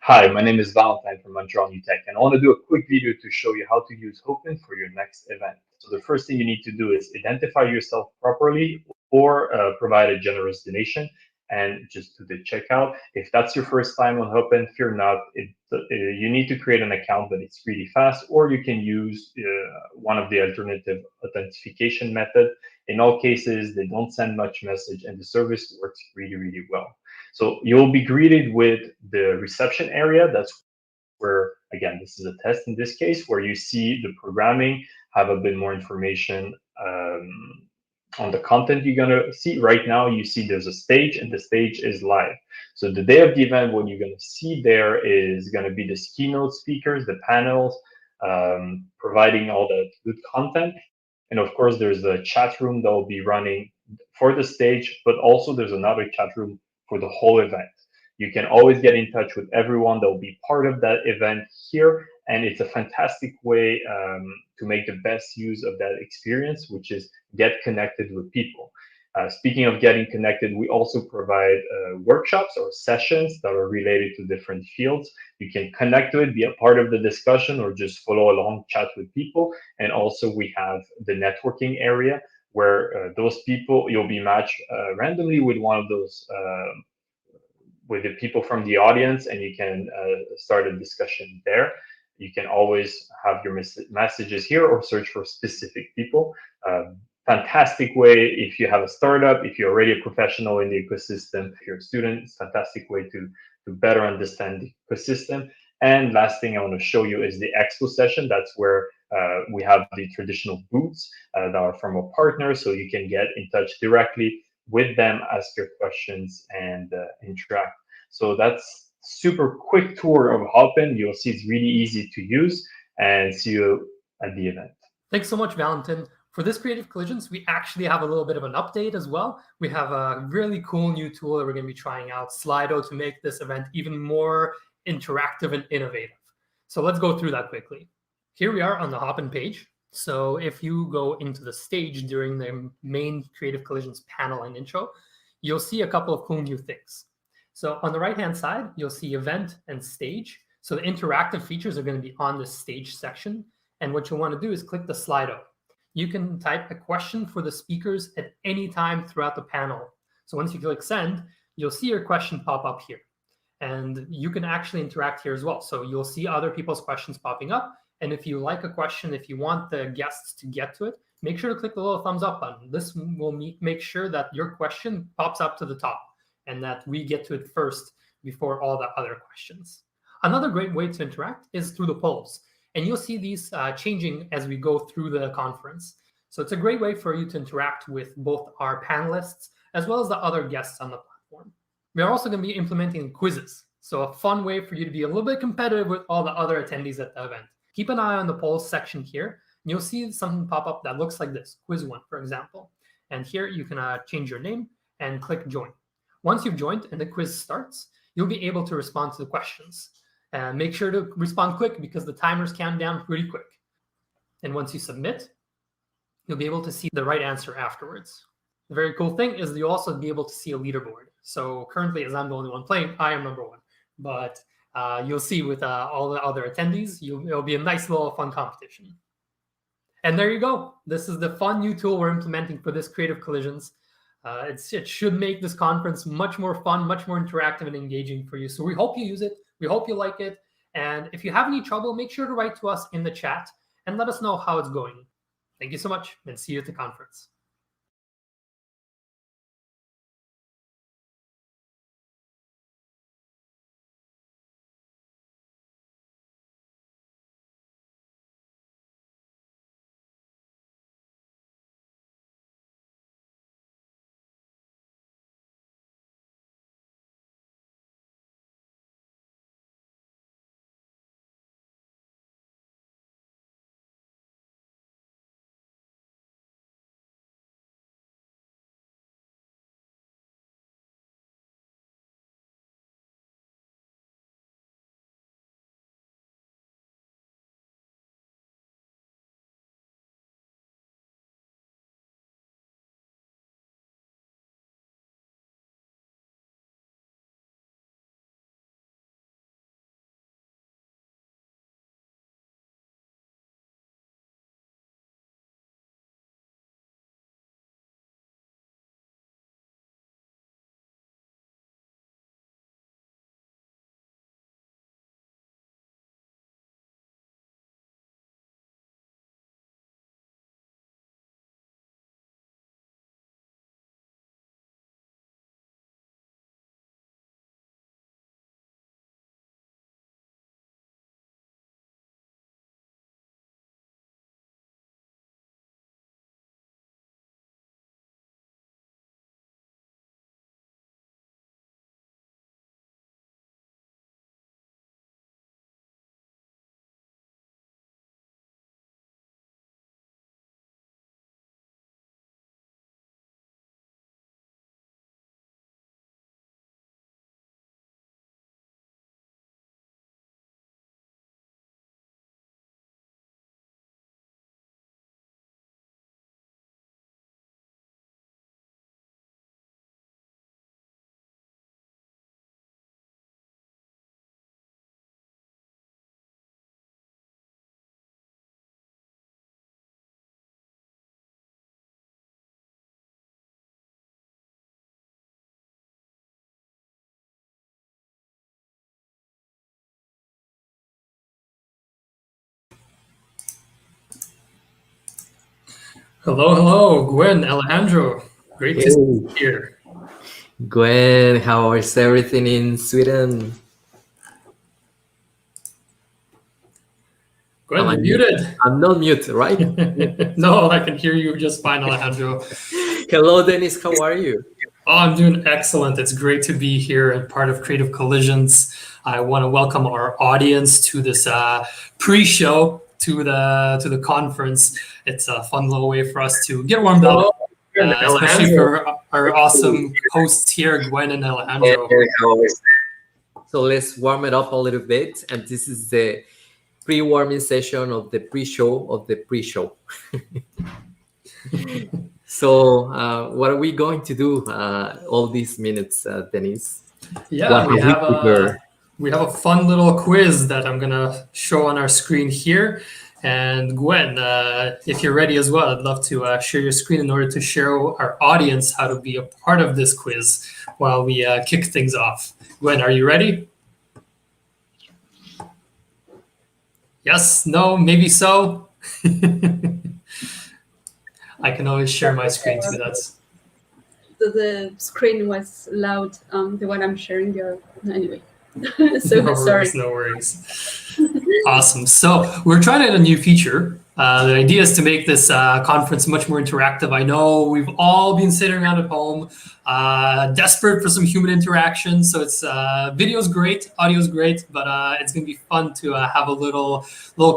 Hi, my name is Valentine from Montreal New Tech, and I want to do a quick video to show you how to use Hopin for your next event. So the first thing you need to do is identify yourself properly or provide a generous donation and just do the checkout. If that's your first time on Hopin, fear not. You need to create an account, but it's really fast, or you can use one of the alternative authentication method. In all cases, they don't send much message and the service works really, really well. So you'll be greeted with the reception area. That's where, again, this is a test in this case, where you see the programming, have a bit more information on the content you're gonna see. Right now, you see there's a stage and the stage is live. So the day of the event, what you're gonna see there is gonna be the keynote speakers, the panels, providing all the good content. And of course, there's a chat room that will be running for the stage, but also there's another chat room for the whole event. You can always get in touch with everyone that will be part of that event here. And it's a fantastic way to make the best use of that experience, which is get connected with people. Speaking of getting connected, we also provide workshops or sessions that are related to different fields. You can connect to it, be a part of the discussion, or just follow along, chat with people. And also, we have the networking area where those people you'll be matched randomly with one of those with the people from the audience, and you can start a discussion there. You can always have your messages here or search for specific people. Fantastic way if you have a startup, if you're already a professional in the ecosystem, if you're a student, it's a fantastic way to better understand the ecosystem. And last thing I want to show you is the expo session. That's where we have the traditional booths that are from a partner, so you can get in touch directly with them, ask your questions, and interact. So that's super quick tour of Hopin. You'll see it's really easy to use, and see you at the event. Thanks so much, Valentin. For this Creative Collisions, we actually have a little bit of an update as well. We have a really cool new tool that we're going to be trying out, Slido, to make this event even more interactive and innovative. So let's go through that quickly. Here we are on the Hopin page. So if you go into the stage during the main Creative Collisions panel and intro, you'll see a couple of cool new things. So on the right-hand side, you'll see event and stage. So the interactive features are going to be on the stage section. And what you'll want to do is click the Slido. You can type a question for the speakers at any time throughout the panel. So once you click send, you'll see your question pop up here. And you can actually interact here as well. So you'll see other people's questions popping up. And if you like a question, if you want the guests to get to it, make sure to click the little thumbs up button. This will make sure that your question pops up to the top and that we get to it first before all the other questions. Another great way to interact is through the polls. And you'll see these changing as we go through the conference. So it's a great way for you to interact with both our panelists as well as the other guests on the platform. We are also going to be implementing quizzes. So a fun way for you to be a little bit competitive with all the other attendees at the event. Keep an eye on the polls section here. And you'll see something pop up that looks like this, quiz one, for example. And here you can change your name and click join. Once you've joined and the quiz starts, you'll be able to respond to the questions. And make sure to respond quick because the timers count down pretty quick. And once you submit, you'll be able to see the right answer afterwards. The very cool thing is you'll also be able to see a leaderboard. So currently, as I'm the only one playing, I am number one. But you'll see with all the other attendees, it'll be a nice little fun competition. And there you go. This is the fun new tool we're implementing for this Creative Collisions. It should make this conference much more fun, much more interactive and engaging for you. So we hope you use it. We hope you like it. And if you have any trouble, make sure to write to us in the chat and let us know how it's going. Thank you so much, and see you at the conference. Hello, Gwen, Alejandro. Great to see you Hey, here. Gwen, how is everything in Sweden? Gwen, Am I you're mute? muted. I'm not mute, right? No, I can hear you just fine, Alejandro. Hello, Dennis. How are you? Oh, I'm doing excellent. It's great to be here and part of Creative Collisions. I want to welcome our audience to this pre-show to the conference. It's a fun little way for us to get warmed up, especially for our awesome hosts here, Gwen and Alejandro. So let's warm it up a little bit. And this is the pre-warming session of the pre-show of the pre-show. So what are we going to do all these minutes, Dennis? Yeah, What we have a fun little quiz that I'm gonna show on our screen here. And Gwen, if you're ready as well, I'd love to share your screen in order to show our audience how to be a part of this quiz while we kick things off. Gwen, are you ready? Yes, no, maybe so. I can always share my screen too. That's the screen was loud. The one I'm sharing. Anyway, so no sorry. worries, no worries. Awesome. So we're trying out a new feature. The idea is to make this conference much more interactive. I know we've all been sitting around at home, desperate for some human interaction. So it's video's great, audio's great, but it's going to be fun to have a little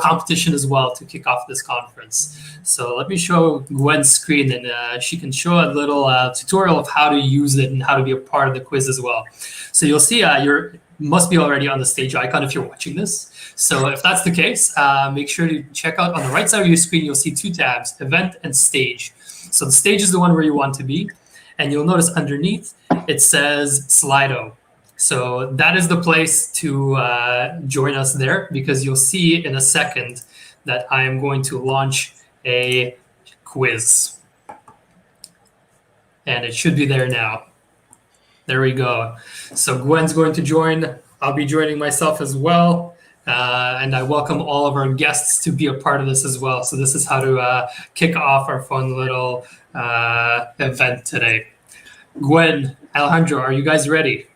competition as well to kick off this conference. So let me show Gwen's screen, and she can show a little tutorial of how to use it and how to be a part of the quiz as well. So you'll see you must be already on the stage icon if you're watching this. So if that's the case, make sure to check out on the right side of your screen, you'll see two tabs, event and stage. So the stage is the one where you want to be. And you'll notice underneath, it says Slido. So that is the place to join us there, because you'll see in a second that I am going to launch a quiz. And it should be there now. There we go. So Gwen's going to join. I'll be joining myself as well. And I welcome all of our guests to be a part of this as well. So this is how to kick off our fun little event today. Gwen, Alejandro, are you guys ready?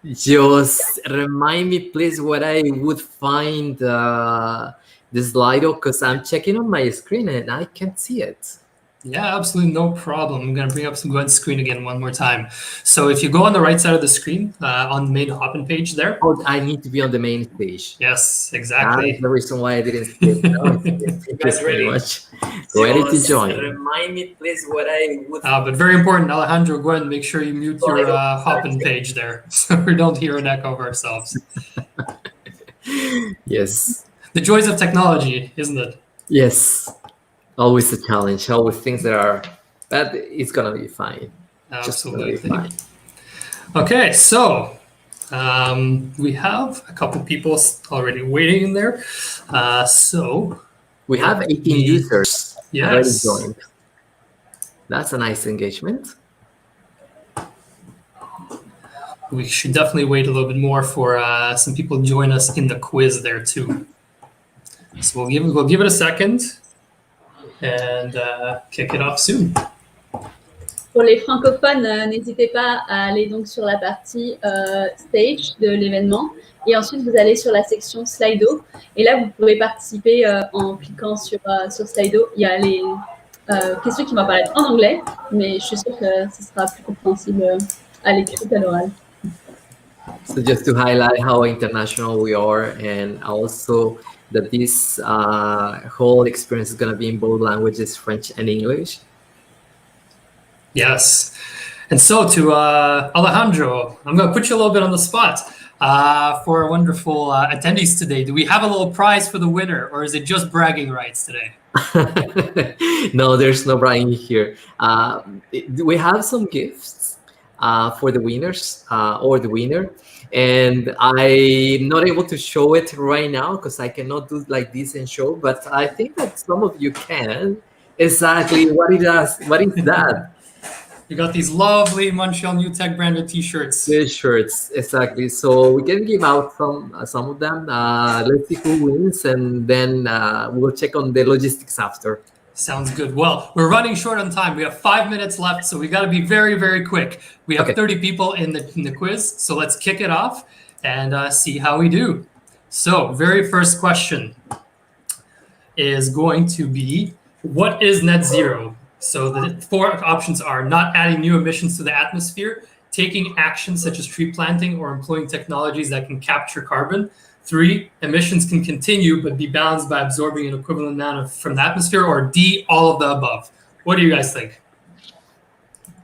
Just remind me, please, where I would find the Slido, because I'm checking on my screen and I can't see it. Yeah, absolutely no problem. I'm going to bring up Gwen's screen again one more time. So if you go on the right side of the screen, on the main Hopin page there. Oh, I need to be on the main page. Yes, exactly. That's the reason why I didn't see it. You guys ready? Ready to join. Remind me, please, what I would. But very important, Alejandro, Gwen, make sure you mute your Hopin page there so we don't hear an echo of ourselves. Yes. The joys of technology, isn't it? Yes. Always a challenge. Always things that are, but it's gonna be fine. Absolutely. Just gonna be fine. Okay, so we have a couple people already waiting in there. So we have 18 users already yes. joined. That's a nice engagement. We should definitely wait a little bit more for some people to join us in the quiz there too. So we'll give it a second and kick it off soon. Pour les francophones, n'hésitez pas à aller donc sur la partie stage de l'événement, et ensuite vous allez sur la section Slido, et là vous pouvez participer en cliquant sur Slido. Il y a les questions qui vont apparaître en anglais, mais je suis sûre que ce sera plus compréhensible à l'écrit qu'à l'oral. So just to highlight how international we are, and also that this whole experience is going to be in both languages, French and English. Yes. And so to Alejandro, I'm going to put you a little bit on the spot for our wonderful attendees today. Do we have a little prize for the winner, or is it just bragging rights today? No, there's no bragging here. We have some gifts for the winners or the winner. And I'm not able to show it right now because I cannot do like this and show, but I think that some of you can. Exactly. What is that? You got these lovely Montreal New Tech branded t-shirts. T-shirts, exactly. So we can give out some of them. Let's see who wins, and then we'll check on the logistics after. Sounds good. Well, we're running short on time. We have 5 minutes left, so we got to be very, very quick. We have 30 people in the quiz, so let's kick it off and see how we do. So, very first question is going to be, what is net zero? So the 4 options are not adding new emissions to the atmosphere, taking actions such as tree planting or employing technologies that can capture carbon. 3, emissions can continue but be balanced by absorbing an equivalent amount from the atmosphere, or D, all of the above. What do you guys think?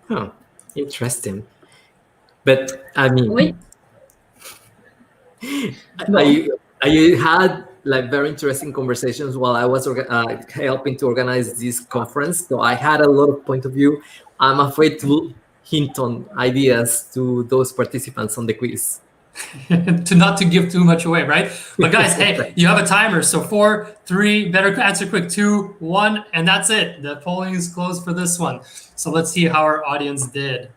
Huh, interesting. But I mean, Oui. I had like very interesting conversations while I was helping to organize this conference. So I had a lot of point of view. I'm afraid to hint on ideas to those participants on the quiz. to not to give too much away, right? But guys, hey, you have a timer. So 4, 3, better answer quick, 2, 1, and that's it. The polling is closed for this one. So let's see how our audience did.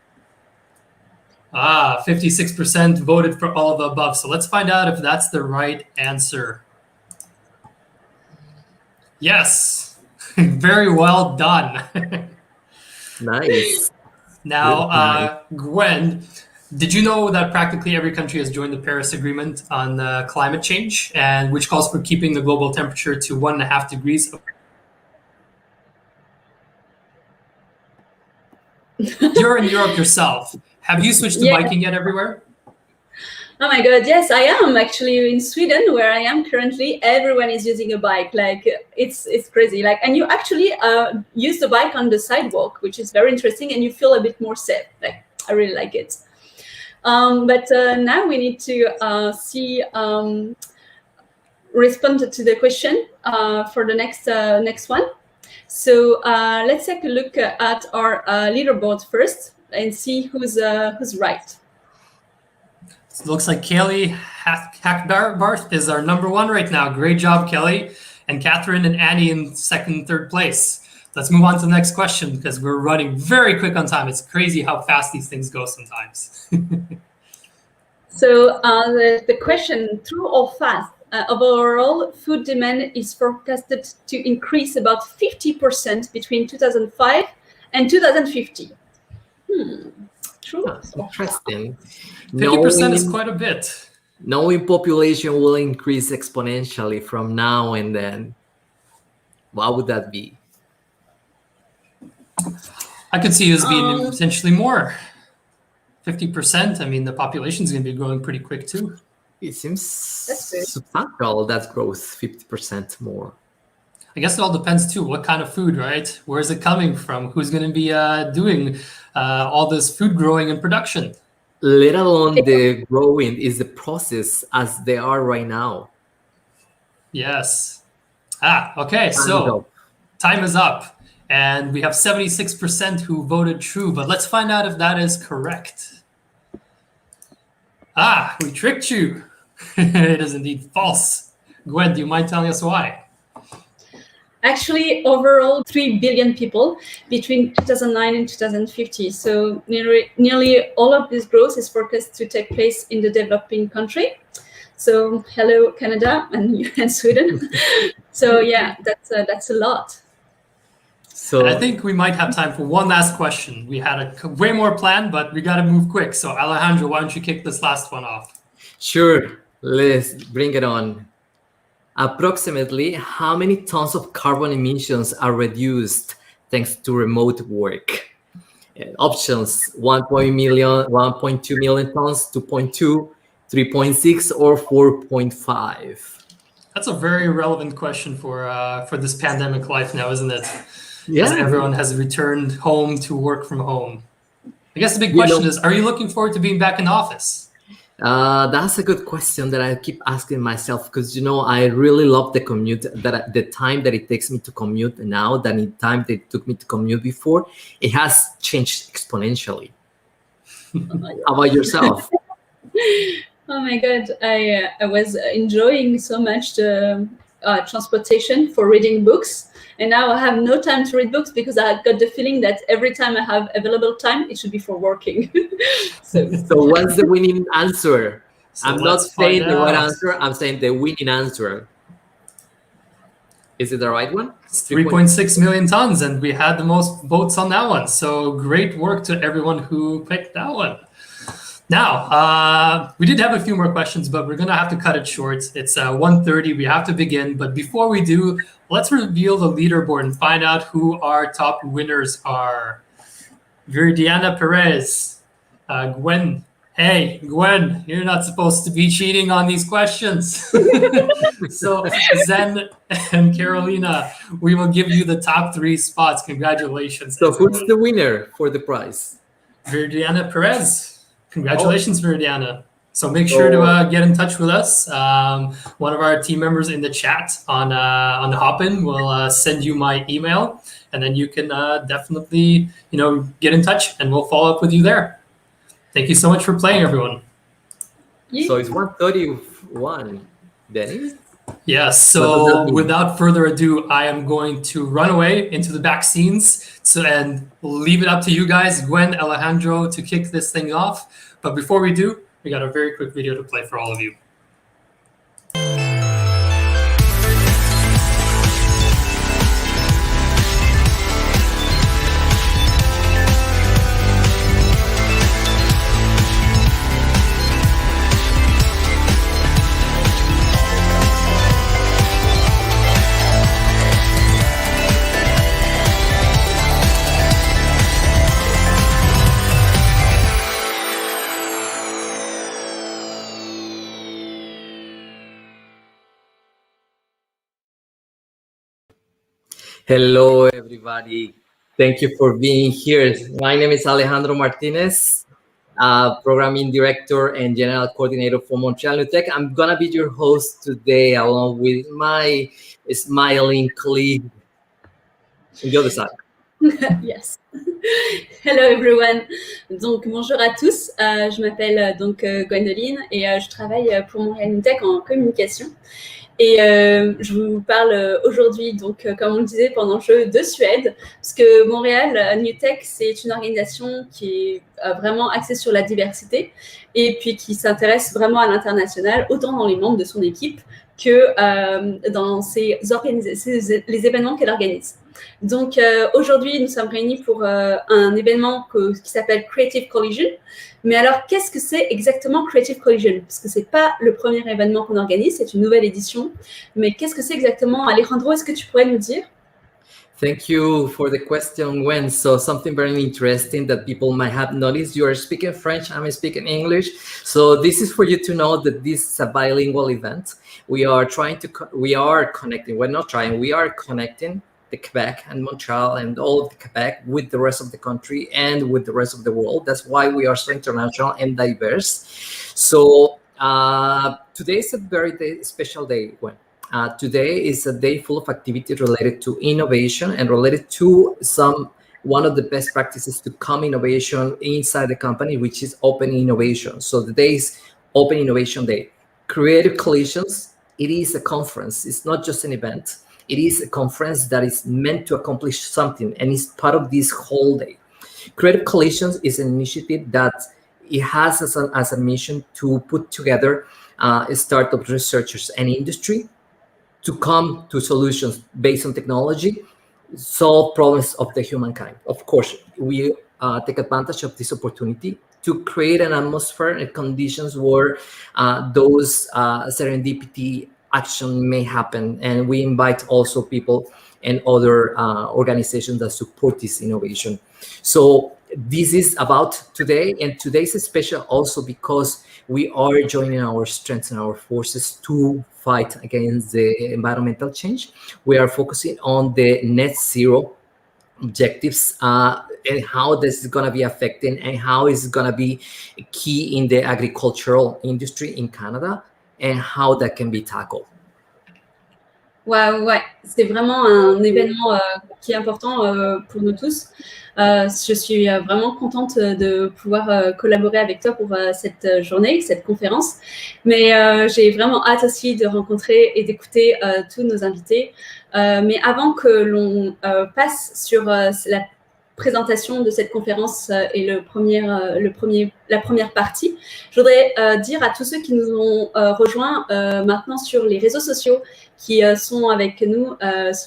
56% voted for all of the above. So let's find out if that's the right answer. Yes, very well done. Nice. Now, Gwen, did you know that practically every country has joined the Paris Agreement on climate change, and which calls for keeping the global temperature to 1.5 degrees? You're in Europe yourself. Have you switched to biking yet everywhere? Oh my God, yes, I am actually in Sweden, where I am currently. Everyone is using a bike. Like it's crazy. Like, and you actually use the bike on the sidewalk, which is very interesting, and you feel a bit more safe. Like, I really like it. But now we need to respond to the question for the next one. So let's take a look at our leaderboard first and see who's right. It looks like Kelly Hackbarth is our number 1 right now. Great job, Kelly. And Catherine and Annie in 2nd and 3rd place. Let's move on to the next question because we're running very quick on time. It's crazy how fast these things go sometimes. So the question, true or false? Overall, food demand is forecasted to increase about 50% between 2005 and 2050. True. Interesting. 50% is quite a bit. Knowing population will increase exponentially from now and then. What would that be? I could see this being potentially more. 50%. I mean, the population is going to be growing pretty quick too. It seems substantial, that growth, 50% more. I guess it all depends too. What kind of food, right? Where is it coming from? Who's going to be doing all this food growing and production? Let alone the growing is the process as they are right now. Yes. Okay. So time is up. And we have 76% who voted true. But let's find out if that is correct. We tricked you. It is indeed false. Gwen, do you mind telling us why? Actually, overall, 3 billion people between 2009 and 2050. So nearly all of this growth is forecast to take place in the developing country. So hello, Canada and Sweden. So yeah, that's a lot. So I think we might have time for one last question. We had way more planned, but we got to move quick. So Alejandro, why don't you kick this last one off? Sure, let's bring it on. Approximately how many tons of carbon emissions are reduced thanks to remote work? Options: 1.2 million tons, 2.2, 3.6, or 4.5. That's a very relevant question for this pandemic life now, isn't it? Yeah. As everyone has returned home to work from home. I guess the big question is, are you looking forward to being back in the office? That's a good question that I keep asking myself because, I really love the commute, the time that it takes me to commute now than the time that it took me to commute before. It has changed exponentially. How about yourself? Oh my God, I was enjoying so much the transportation for reading books. And now I have no time to read books because I got the feeling that every time I have available time, it should be for working. So what's the winning answer? So I'm not saying the right answer. I'm saying the winning answer. Is it the right one? It's 3.6 million tons, and we had the most votes on that one. So great work to everyone who picked that one. Now, we did have a few more questions, but we're going to have to cut it short. It's 1:30. We have to begin. But before we do, let's reveal the leaderboard and find out who our top winners are. Viridiana Perez, Gwen. Hey, Gwen, you're not supposed to be cheating on these questions. So Zen and Carolina, we will give you the top 3 spots. Congratulations. So who's the winner for the prize? Viridiana Perez. Congratulations, Viridiana. So make sure to get in touch with us. One of our team members in the chat on Hopin will send you my email, and then you can definitely get in touch, and we'll follow up with you there. Thank you so much for playing, everyone. So it's 1:31, Dennis? Yes, so without further ado, I am going to run away into the back scenes and leave it up to you guys, Gwen, Alejandro, to kick this thing off. But before we do, we got a very quick video to play for all of you. Hello, everybody. Thank you for being here. My name is Alejandro Martinez, Programming Director and General Coordinator for Montreal NewTek. I'm going to be your host today along with my smiling colleague on the other side. Yes. Hello everyone. Donc bonjour à tous. Je m'appelle donc Gwendoline et je travaille pour Montréal NewTek en communication. Et je vous parle aujourd'hui, donc comme on le disait pendant le jeu, de Suède, parce que Montréal NewTek, c'est une organisation qui est vraiment axée sur la diversité et puis qui s'intéresse vraiment à l'international, autant dans les membres de son équipe que dans les événements qu'elle organise. Donc aujourd'hui, nous sommes réunis pour un événement qui s'appelle Creative Collision. Mais alors, qu'est-ce que c'est exactement Creative Collision? Parce que ce n'est pas le premier événement qu'on organise, c'est une nouvelle édition. Mais qu'est-ce que c'est exactement? Alejandro, est-ce que tu pourrais nous dire? Thank you for the question, Gwen. So something very interesting that people might have noticed. You are speaking French, I'm speaking English. So this is for you to know that this is a bilingual event. We are connecting the Quebec and Montreal and all of the Quebec with the rest of the country and with the rest of the world. That's why we are so international and diverse. So today is a very special day. Today is a day full of activities related to innovation and related to one of the best practices to come innovation inside the company, which is open innovation. So the day is Open Innovation Day. Creative Collisions, it is a conference. It's not just an event. It is a conference that is meant to accomplish something and is part of this whole day. Creative Collisions is an initiative that it has as a mission to put together startup researchers and industry to come to solutions based on technology, solve problems of the humankind. Of course, we take advantage of this opportunity to create an atmosphere and conditions where those serendipity action may happen, and we invite also people and other organizations that support this innovation. So this is about today, and today is special also because we are joining our strengths and our forces to fight against the environmental change. We are focusing on the net zero objectives and how this is going to be affecting and how it's going to be key in the agricultural industry in Canada and how that can be tackled. Ouais, c'est vraiment un événement qui est important pour nous tous. Je suis vraiment contente de pouvoir collaborer avec toi pour cette journée, cette conférence. Mais j'ai vraiment hâte aussi de rencontrer et d'écouter tous nos invités. Mais avant que l'on passe sur la présentation de cette conférence et la première partie, je voudrais dire à tous ceux qui nous ont rejoints maintenant sur les réseaux sociaux qui sont avec nous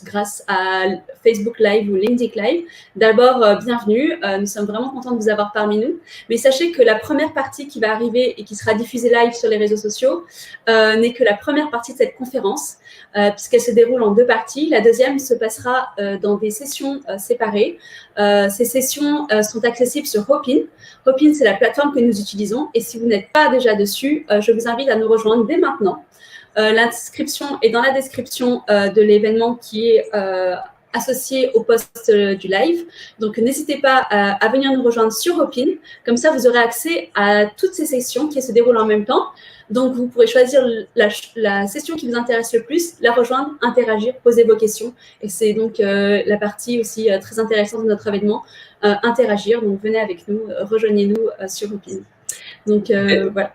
grâce à Facebook Live ou LinkedIn Live. D'abord, bienvenue. Nous sommes vraiment contents de vous avoir parmi nous. Mais sachez que la première partie qui va arriver et qui sera diffusée live sur les réseaux sociaux n'est que la première partie de cette conférence, puisqu'elle se déroule en 2 parties. La deuxième se passera dans des sessions séparées. Ces sessions sont accessibles sur Hopin. Hopin, c'est la plateforme que nous utilisons. Et si vous n'êtes pas déjà dessus, je vous invite à nous rejoindre dès maintenant. L'inscription est dans la description de l'événement qui est associé au post du live. Donc, n'hésitez pas à venir nous rejoindre sur Hopin. Comme ça, vous aurez accès à toutes ces sessions qui se déroulent en même temps. Donc, vous pourrez choisir la session qui vous intéresse le plus, la rejoindre, interagir, poser vos questions. Et c'est donc la partie aussi très intéressante de notre événement, interagir. Donc, venez avec nous, rejoignez-nous sur Hopin. Donc, voilà.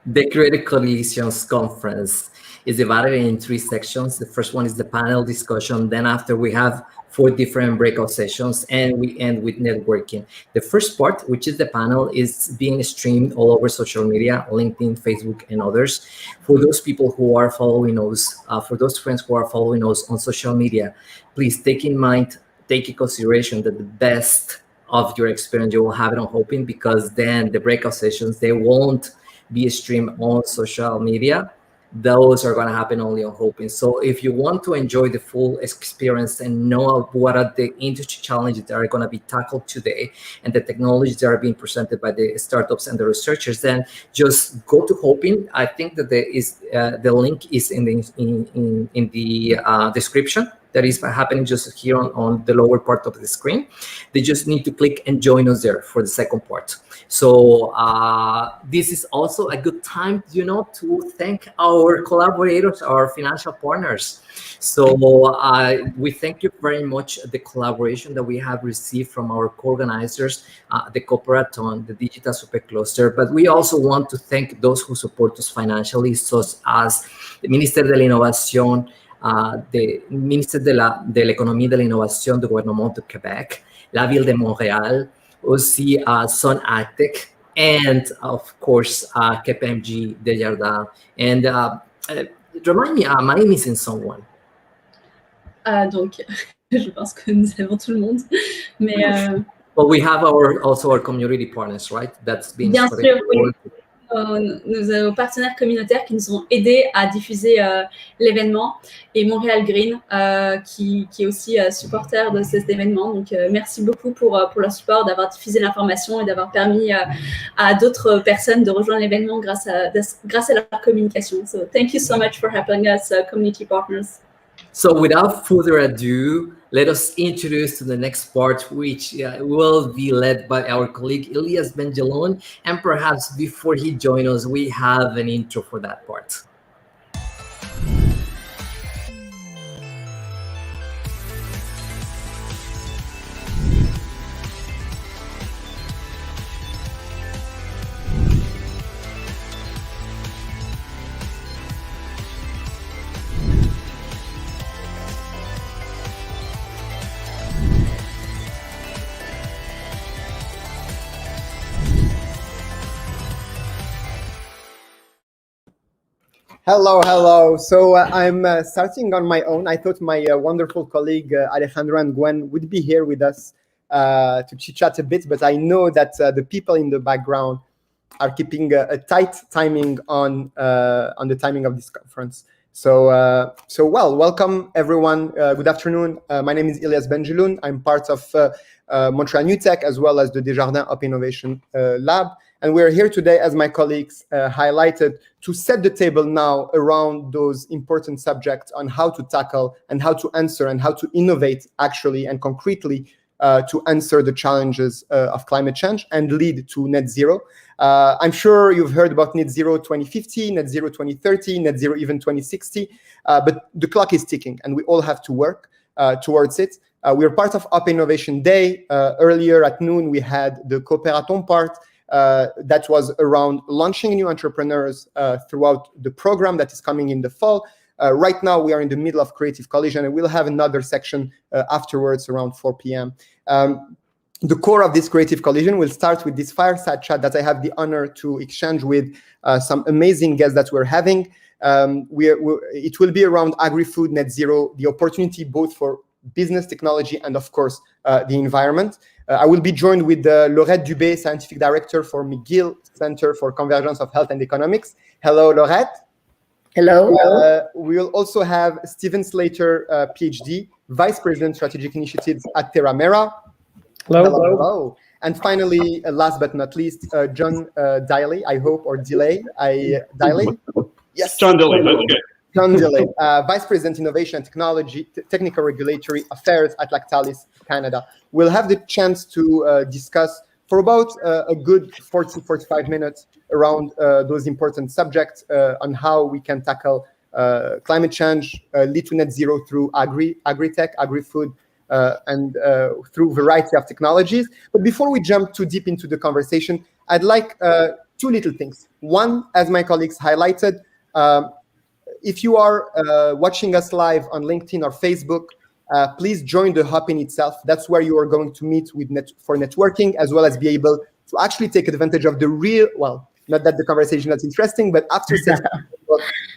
The Creative Coalitions Conference is divided in 3 sections. The first one is the panel discussion. Then after we have 4 different breakout sessions, and we end with networking. The first part, which is the panel, is being streamed all over social media, LinkedIn, Facebook, and others. For those people who are following us, for those friends who are following us on social media, please take in consideration that the best of your experience, you will have it on Hopin, because then the breakout sessions, they won't be streamed on social media. Those are going to happen only on Hopin. So if you want to enjoy the full experience and know what are the industry challenges that are going to be tackled today and the technologies that are being presented by the startups and the researchers, then just go to Hopin. I think that the link is in the description. That is happening just here on the lower part of the screen. They just need to click and join us there for the second part. So this is also a good time, to thank our collaborators, our financial partners. So we thank you very much the collaboration that we have received from our co-organizers, the Cooperaton, the Digital Supercluster, but we also want to thank those who support us financially, such as the Ministère de l'Innovation, the Ministre de l'Économie et de l'Innovation du gouvernement de Québec, la Ville de Montréal, aussi Sun Attic, and of course KPMG Desjardins. And remind me, am I missing someone? Donc, je pense que nous avons tout le monde, mais But we have also our community partners, right? That's been bien sûr, oui. Nous avons nos partenaires communautaires qui nous ont aidés à diffuser l'événement, et Montréal Green qui est aussi supporter de cet événement. Donc, merci beaucoup pour leur support, d'avoir diffusé l'information et d'avoir permis à d'autres personnes de rejoindre l'événement grâce à leur communication. So, thank you so much for helping us, community partners. So without further ado, let us introduce to the next part, which will be led by our colleague Elias Benjelloun. And perhaps before he joins us, we have an intro for that part. Hello. So I'm starting on my own. I thought my wonderful colleague Alejandro and Gwen would be here with us to chit-chat a bit, but I know that the people in the background are keeping a tight timing on the timing of this conference. So welcome everyone. Good afternoon. My name is Elias Benjelloun. I'm part of Montreal New Tech as well as the Desjardins Up Innovation Lab. And we're here today, as my colleagues highlighted, to set the table now around those important subjects on how to tackle and how to answer and how to innovate actually and concretely to answer the challenges of climate change and lead to net zero. I'm sure you've heard about net zero 2050, net zero 2030, net zero even 2060, but the clock is ticking and we all have to work towards it. We're part of Up Innovation Day. Earlier at noon, we had the Cooperaton part. That was around launching new entrepreneurs throughout the program that is coming in the fall. Right now, we are in the middle of Creative Collision, and we'll have another section afterwards around 4 p.m. the core of this creative collision will start with this fireside chat that I have the honor to exchange with some amazing guests that we're having. It will be around agri-food, net zero, the opportunity both for business, technology, and of course, the environment. I will be joined with Laurette Dubé, Scientific Director for McGill Center for Convergence of Health and Economics. Hello, Laurette. Hello. We will also have Stephen Slater, PhD, Vice President Strategic Initiatives at Terramera. Hello. And finally, last but not least, John Diley, I hope, or Delay. Diley? Yes. John Diley, that's good. John Diley, Vice President Innovation and Technology, Technical Regulatory Affairs at Lactalis Canada. We'll have the chance to discuss for about a good 40-45 minutes around those important subjects on how we can tackle climate change, lead to net zero through agri-tech, agri-food, and through variety of technologies. But before we jump too deep into the conversation, I'd like two little things. One, as my colleagues highlighted, if you are watching us live on LinkedIn or Facebook, please join the Hopin itself. That's where you are going to meet with for networking, as well as be able to actually take advantage of the real, well, not that the conversation is interesting, but after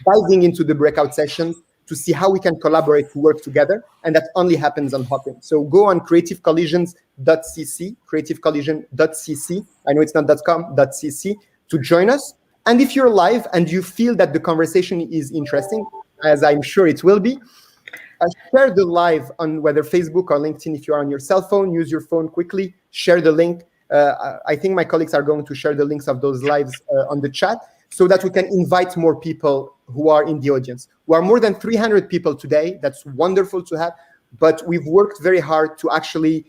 diving into the breakout sessions to see how we can collaborate to work together. And that only happens on Hopin. So go on creativecollisions.cc, creativecollision.cc. I know it's not .com.cc to join us. And if you're live and you feel that the conversation is interesting, as I'm sure it will be, share the live on whether Facebook or LinkedIn. If you're on your cell phone, use your phone quickly, share the link. I think my colleagues are going to share the links of those lives on the chat so that we can invite more people who are in the audience. We are more than 300 people today. That's wonderful to have, but we've worked very hard to actually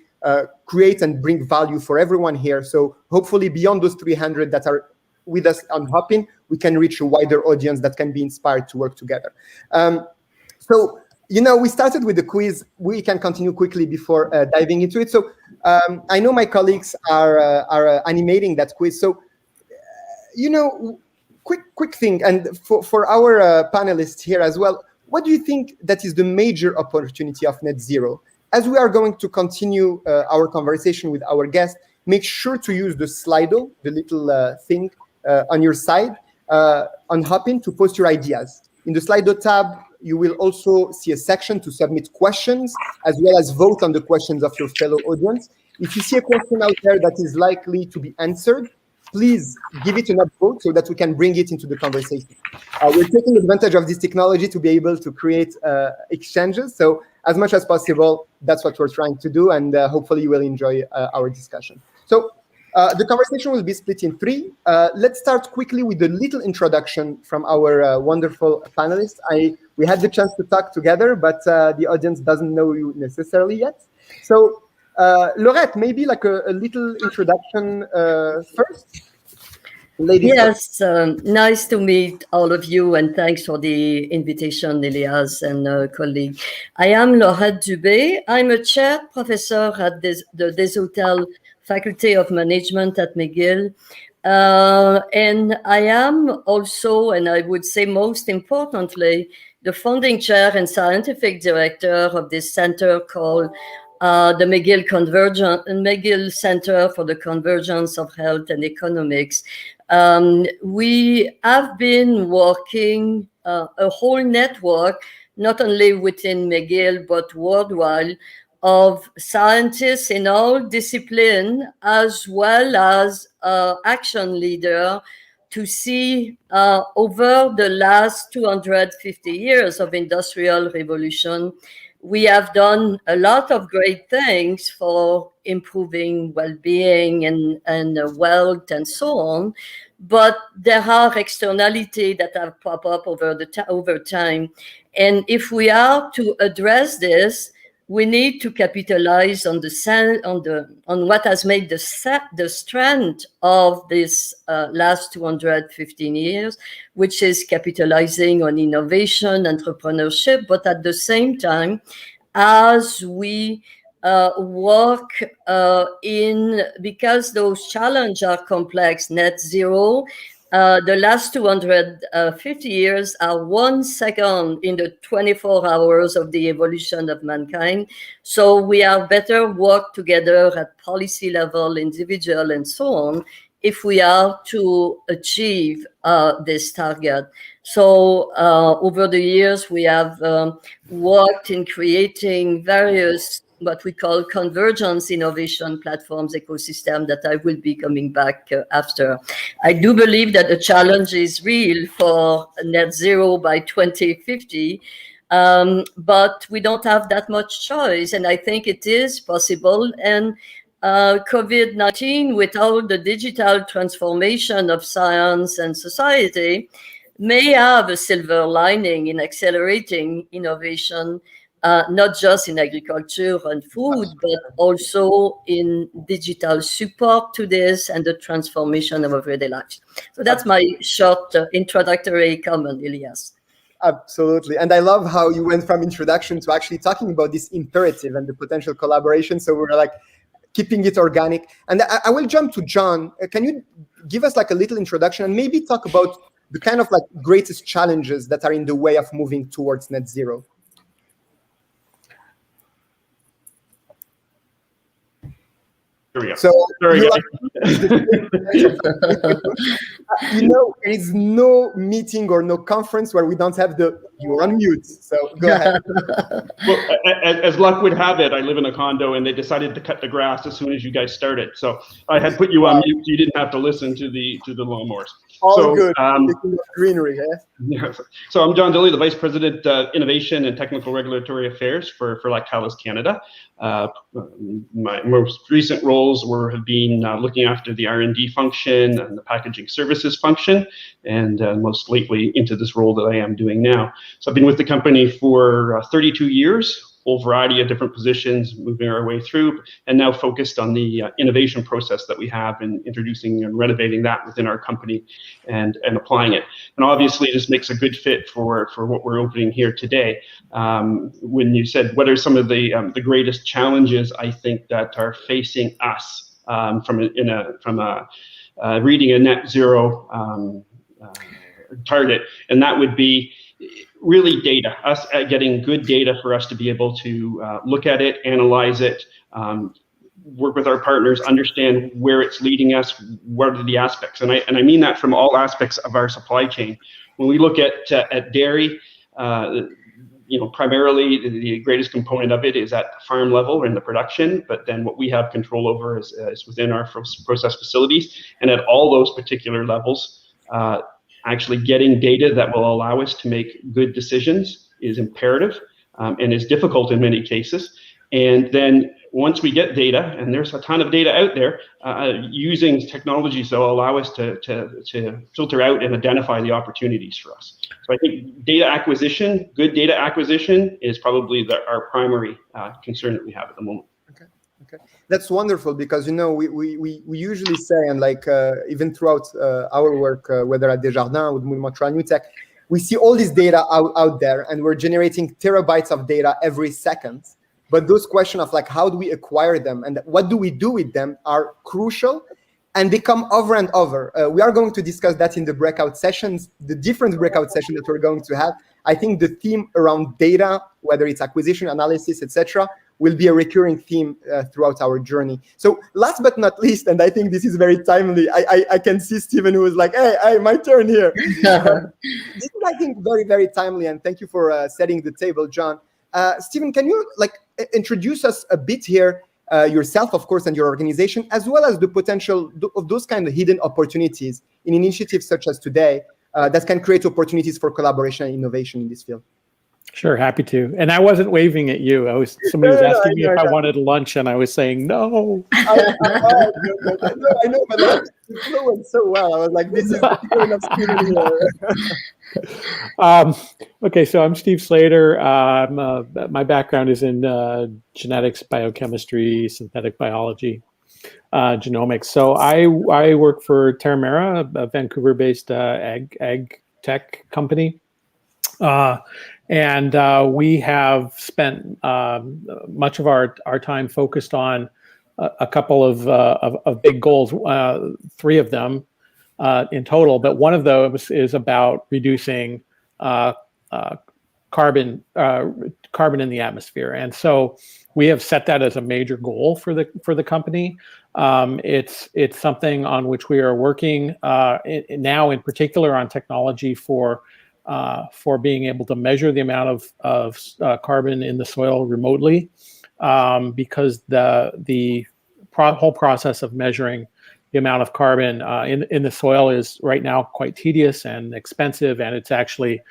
create and bring value for everyone here. So hopefully beyond those 300 that are with us on Hopin, we can reach a wider audience that can be inspired to work together. So, you know, we started with the quiz. We can continue quickly before diving into it. So I know my colleagues are animating that quiz. So, you know, quick thing, and for our panelists here as well, what do you think that is the major opportunity of net zero? As we are going to continue our conversation with our guests, make sure to use the Slido, the little thing on your side on Hopin to post your ideas. In the Slido tab, you will also see a section to submit questions, as well as vote on the questions of your fellow audience. If you see a question out there that is likely to be answered, please give it an upvote so that we can bring it into the conversation. We're taking advantage of this technology to be able to create exchanges. So as much as possible, that's what we're trying to do. And hopefully you will enjoy our discussion. So the conversation will be split in three. Let's start quickly with a little introduction from our wonderful panelists. We had the chance to talk together, but the audience doesn't know you necessarily yet. So Laurette, maybe like a little introduction first. Ladies yes, nice to meet all of you, and thanks for the invitation, Elias and colleague. I am Laurette Dubé. I'm a chair professor at the Desautels Faculty of Management at McGill. And I am also, and I would say most importantly, the founding chair and scientific director of this center called the McGill Center for the Convergence of Health and Economics. We have been working a whole network, not only within McGill, but worldwide, of scientists in all disciplines, as well as action leader, to see over the last 250 years of industrial revolution, we have done a lot of great things for improving well-being and wealth and so on. But there are externalities that have popped up over time. And if we are to address this, we need to capitalize on what has made the strength of this last 215 years, which is capitalizing on innovation, entrepreneurship, but at the same time, as we work because those challenges are complex, net zero the last 250 years are 1 second in the 24 hours of the evolution of mankind. So we are better work together at policy level, individual, and so on, if we are to achieve this target. So over the years, we have worked in creating various what we call convergence innovation platforms ecosystem that I will be coming back after. I do believe that the challenge is real for net zero by 2050, but we don't have that much choice, and I think it is possible. And COVID-19, without the digital transformation of science and society, may have a silver lining in accelerating innovation, not just in agriculture and food, but also in digital support to this and the transformation of everyday life. So that's my short introductory comment, Elias. Absolutely. And I love how you went from introduction to actually talking about this imperative and the potential collaboration. So we're like keeping it organic. And I will jump to John. Can you give us like a little introduction and maybe talk about the kind of like greatest challenges that are in the way of moving towards net zero? Here we go. So Sorry, you know, there is no meeting or no conference where we don't have the you're on mute. So go ahead. Well, as luck would have it, I live in a condo and they decided to cut the grass as soon as you guys started. So I had put you on mute. You didn't have to listen to the lawnmowers. All good. Greenery, eh? Yeah. So I'm John Dilley, the Vice President, Innovation and Technical Regulatory Affairs for Lactalis Canada. My most recent roles have been looking after the R&D function and the packaging services function, and most lately into this role that I am doing now. So I've been with the company for 32 years, whole variety of different positions, moving our way through, and now focused on the innovation process that we have and introducing and renovating that within our company and applying it. And obviously this makes a good fit for what we're opening here today. When you said what are some of the greatest challenges I think that are facing us from reading a net zero target, and that would be really data, us getting good data for us to be able to look at it, analyze it, work with our partners, understand where it's leading us, what are the aspects. And I mean that from all aspects of our supply chain. When we look at dairy, primarily the greatest component of it is at the farm level in the production, but then what we have control over is within our process facilities. And at all those particular levels, actually getting data that will allow us to make good decisions is imperative and is difficult in many cases. And then once we get data, and there's a ton of data out there, using technologies that will allow us to filter out and identify the opportunities for us. So I think data acquisition, good data acquisition is probably our primary concern that we have at the moment. Okay, that's wonderful, because we usually say, and like even throughout our work, whether at Desjardins or Montreal New Tech, we see all this data out there, and we're generating terabytes of data every second. But those questions of like how do we acquire them and what do we do with them are crucial, and they come over and over. We are going to discuss that in the breakout sessions, the different breakout sessions that we're going to have. I think the theme around data, whether it's acquisition, analysis, etc., will be a recurring theme throughout our journey. So last but not least, and I think this is very timely, I can see Stephen who was like, hey, my turn here. This is, I think, very, very timely, and thank you for setting the table, John. Stephen, can you introduce us a bit here, yourself, of course, and your organization, as well as the potential of those kind of hidden opportunities in initiatives such as today that can create opportunities for collaboration and innovation in this field? Sure, happy to. And I wasn't waving at you. Somebody was asking me if I wanted lunch, and I was saying no. I know, but it flowed so well. I was like, this is enough here. Okay, so I'm Steve Slater. My background is in genetics, biochemistry, synthetic biology, genomics. So I work for Terramera, a Vancouver-based ag tech company. And we have spent much of our time focused on a couple of big goals. Three of them in total, but one of those is about reducing carbon in the atmosphere. And so we have set that as a major goal for the company. It's something on which we are working now, in particular, on technology for being able to measure the amount of carbon in the soil remotely, because the whole process of measuring the amount of carbon in the soil is right now quite tedious and expensive, and it's actually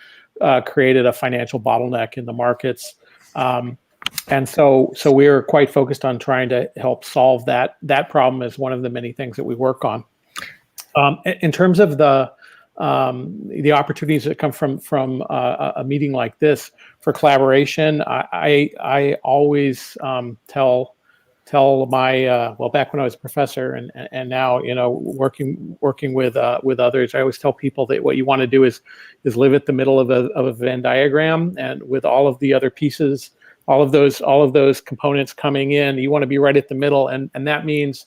created a financial bottleneck in the markets. And so we're quite focused on trying to help solve that problem as one of the many things that we work on. In terms of the opportunities that come from a meeting like this for collaboration, I always tell my back when I was a professor and now working with others, I always tell people that what you want to do is live at the middle of a Venn diagram, and with all of the other pieces, all of those components coming in, you want to be right at the middle, and that means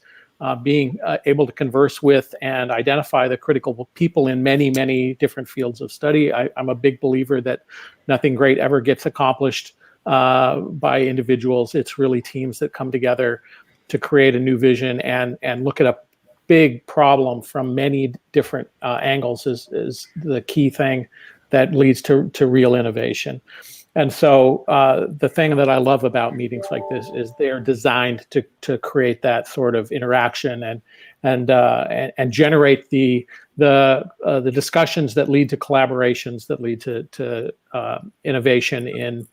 being able to converse with and identify the critical people in many different fields of study. I'm a big believer that nothing great ever gets accomplished by individuals. It's really teams that come together to create a new vision and look at a big problem from many different angles is the key thing that leads to real innovation. And so the thing that I love about meetings like this is they're designed to create that sort of interaction and generate the discussions that lead to collaborations that lead to innovation in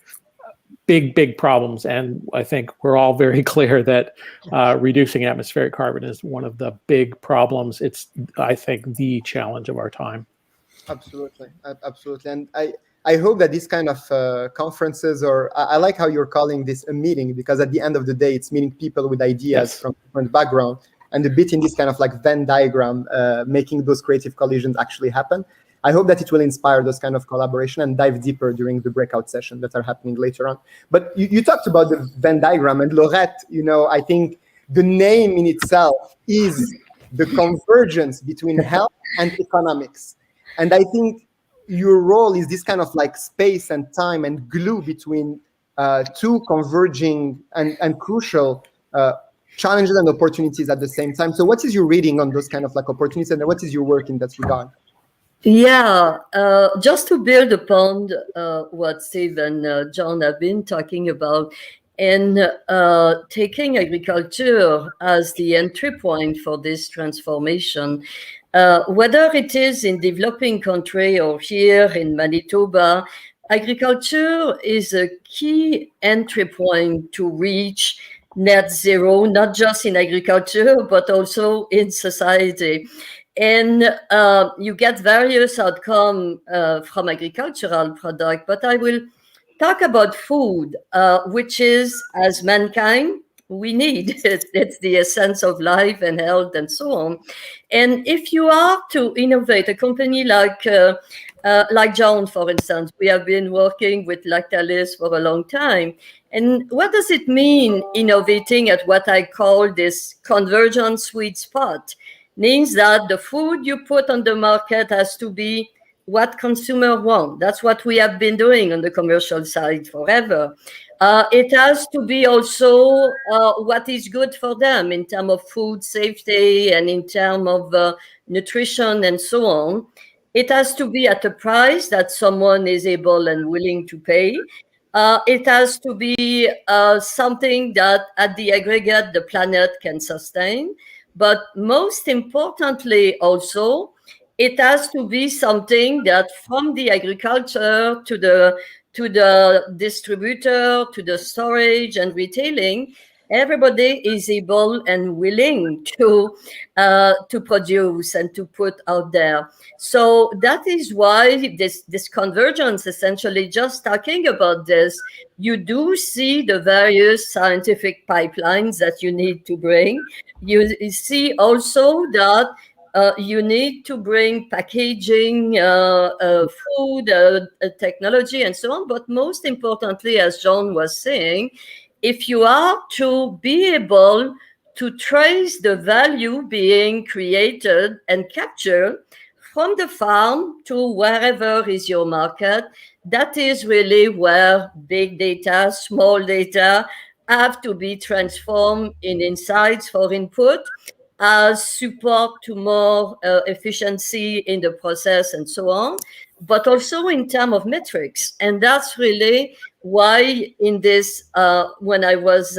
big problems. And I think we're all very clear that reducing atmospheric carbon is one of the big problems. It's, I think, the challenge of our time. Absolutely. And I hope that these kind of conferences, or I like how you're calling this a meeting, because at the end of the day, it's meeting people with ideas from different backgrounds, and a bit in this kind of like Venn diagram, making those creative collisions actually happen. I hope that it will inspire those kind of collaboration and dive deeper during the breakout session that are happening later on. But you talked about the Venn diagram, and Laurette, I think the name in itself is the convergence between health and economics. And I think your role is this kind of like space and time and glue between two converging and crucial challenges and opportunities at the same time. So what is your reading on those kind of like opportunities, and what is your work in that regard? Yeah, just to build upon what Steve and John have been talking about, and taking agriculture as the entry point for this transformation, whether it is in developing country or here in Manitoba, agriculture is a key entry point to reach net zero, not just in agriculture, but also in society. And you get various outcomes from agricultural product, but I will talk about food, which is, as mankind, we need. It's the essence of life and health and so on. And if you are to innovate, a company like John, for instance, we have been working with Lactalis for a long time. And what does it mean innovating at what I call this convergent sweet spot? Means that the food you put on the market has to be what consumers want. That's what we have been doing on the commercial side forever. It has to be also what is good for them in terms of food safety and in terms of nutrition and so on. It has to be at a price that someone is able and willing to pay. It has to be something that at the aggregate the planet can sustain. But most importantly also, it has to be something that from the agriculture to the distributor, to the storage and retailing, everybody is able and willing to produce and to put out there. So that is why this convergence, essentially just talking about this, you do see the various scientific pipelines that you need to bring. You see also that you need to bring packaging, food, technology, and so on. But most importantly, as John was saying, if you are to be able to trace the value being created and captured from the farm to wherever is your market. That is really where big data, small data have to be transformed in insights for input as support to more efficiency in the process and so on, but also in terms of metrics. And that's really why in this, when I was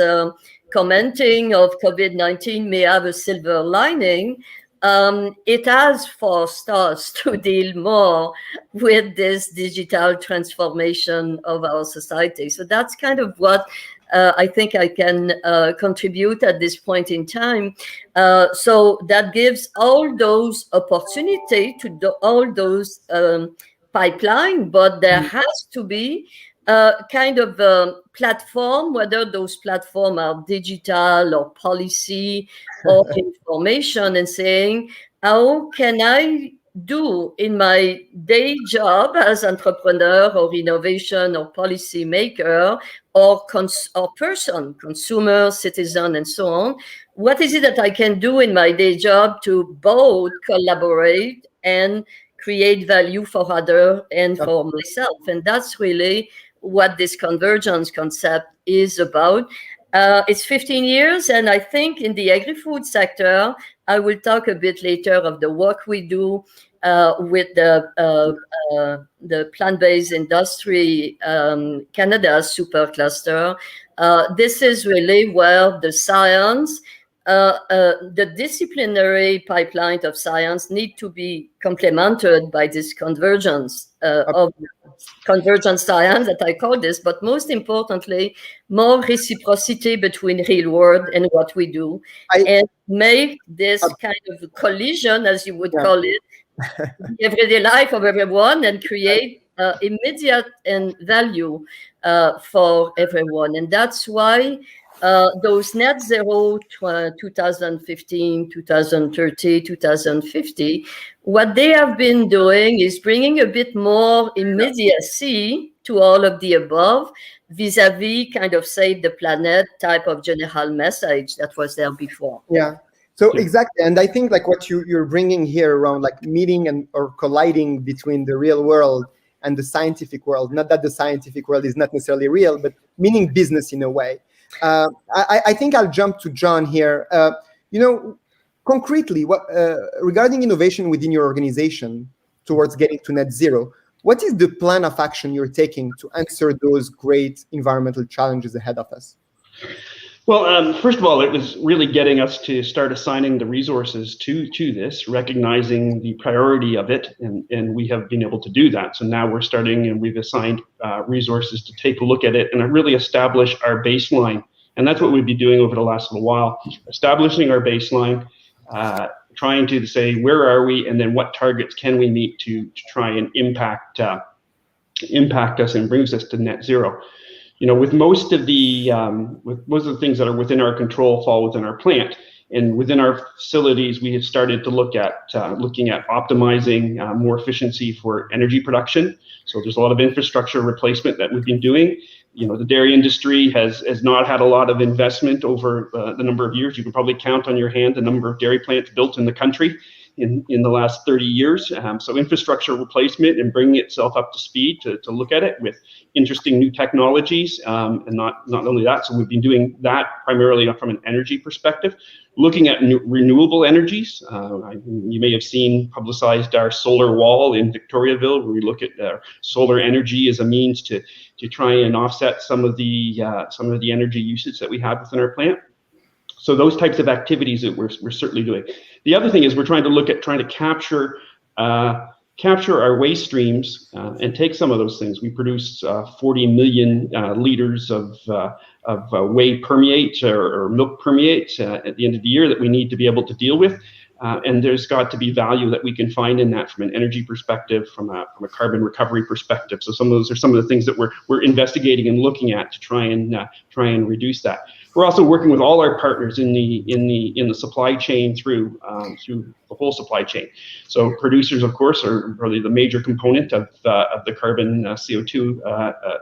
commenting of COVID-19 may have a silver lining, it has forced us to deal more with this digital transformation of our society. So that's kind of what I think I can contribute at this point in time. So that gives all those opportunity to do all those pipeline, but there has to be kind of a platform, whether those platforms are digital or policy or information, and saying, how can I do in my day job as entrepreneur or innovation or policy maker or person, consumer, citizen, and so on? What is it that I can do in my day job to both collaborate and create value for others and for myself? And that's really what this convergence concept is about. It's 15 years, and I think in the agri-food sector, I will talk a bit later of the work we do with the plant-based industry, Canada supercluster. This is really where the science, the disciplinary pipeline of science need to be complemented by this convergence of convergent science that I call this, but most importantly, more reciprocity between real world and what we do, and make this kind of collision, as you would call it, the everyday life of everyone, and create immediate and value for everyone. And that's why those net zero 2015, 2030, 2050, what they have been doing is bringing a bit more immediacy to all of the above, vis-a-vis kind of save the planet type of general message that was there before. Yeah. So exactly, and I think like what you're bringing here around like meeting and or colliding between the real world and the scientific world, not that the scientific world is not necessarily real, but meaning business in a way. I think I'll jump to John here. Concretely, what regarding innovation within your organization towards getting to net zero, what is the plan of action you're taking to answer those great environmental challenges ahead of us? Well, first of all, it was really getting us to start assigning the resources to this, recognizing the priority of it, and we have been able to do that. So now we're starting, and we've assigned resources to take a look at it and really establish our baseline. And that's what we've been doing over the last little while, establishing our baseline, trying to say where are we, and then what targets can we meet to try and impact us and brings us to net zero. With most of the things that are within our control fall within our plant, and within our facilities, we have started to look at optimizing more efficiency for energy production. So there's a lot of infrastructure replacement that we've been doing. The dairy industry has not had a lot of investment over the number of years. You can probably count on your hand the number of dairy plants built in the country in the last 30 years. So infrastructure replacement and bringing itself up to speed to look at it with interesting new technologies, and not only that. So we've been doing that primarily from an energy perspective, looking at renewable energies. You may have seen publicized our solar wall in Victoriaville, where we look at solar energy as a means to try and offset some of the energy usage that we have within our plant. So those types of activities that we're certainly doing. The other thing is we're trying to capture our waste streams and take some of those things. We produce 40 million liters of whey permeate or milk permeate at the end of the year that we need to be able to deal with. And there's got to be value that we can find in that from an energy perspective, from a carbon recovery perspective. So some of those are some of the things that we're investigating and looking at to try and reduce that. We're also working with all our partners in the supply chain through the whole supply chain. So producers, of course, are probably the major component of the carbon CO2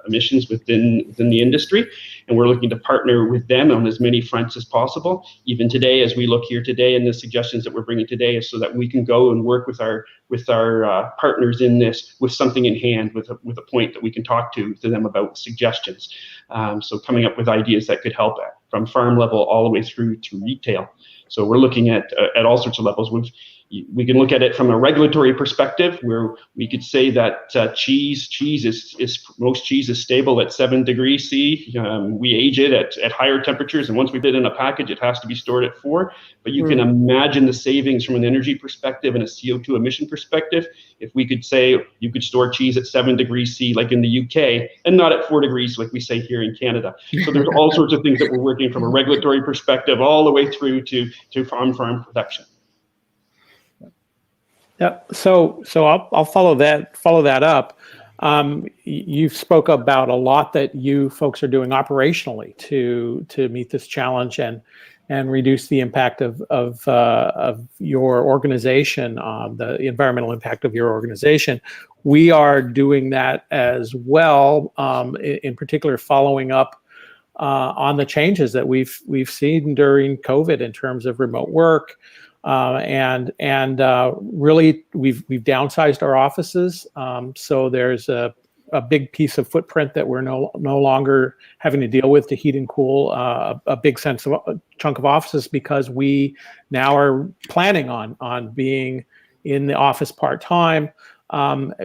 emissions within the industry, and we're looking to partner with them on as many fronts as possible. Even today, as we look here today, and the suggestions that we're bringing today is so that we can go and work with our partners in this with something in hand, with a point that we can talk to them about suggestions. So coming up with ideas that could help from farm level all the way through to retail. So we're looking at all sorts of levels. We can look at it from a regulatory perspective, where we could say that most cheese is stable at 7 degrees C. We age it at higher temperatures, and once we put it in a package, it has to be stored at 4. But you can imagine the savings from an energy perspective and a CO2 emission perspective if we could say you could store cheese at 7 degrees C like in the UK, and not at 4 degrees like we say here in Canada. So there's all sorts of things that we're working from a regulatory perspective all the way through to farm production. Yeah. So I'll follow that up. You spoke about a lot that you folks are doing operationally to meet this challenge and reduce the impact of your organization, the environmental impact of your organization. We are doing that as well, in particular following up on the changes that we've seen during COVID in terms of remote work. And really, we've downsized our offices, so there's a big piece of footprint that we're no longer having to deal with to heat and cool a big chunk of offices, because we now are planning on being in the office part-time.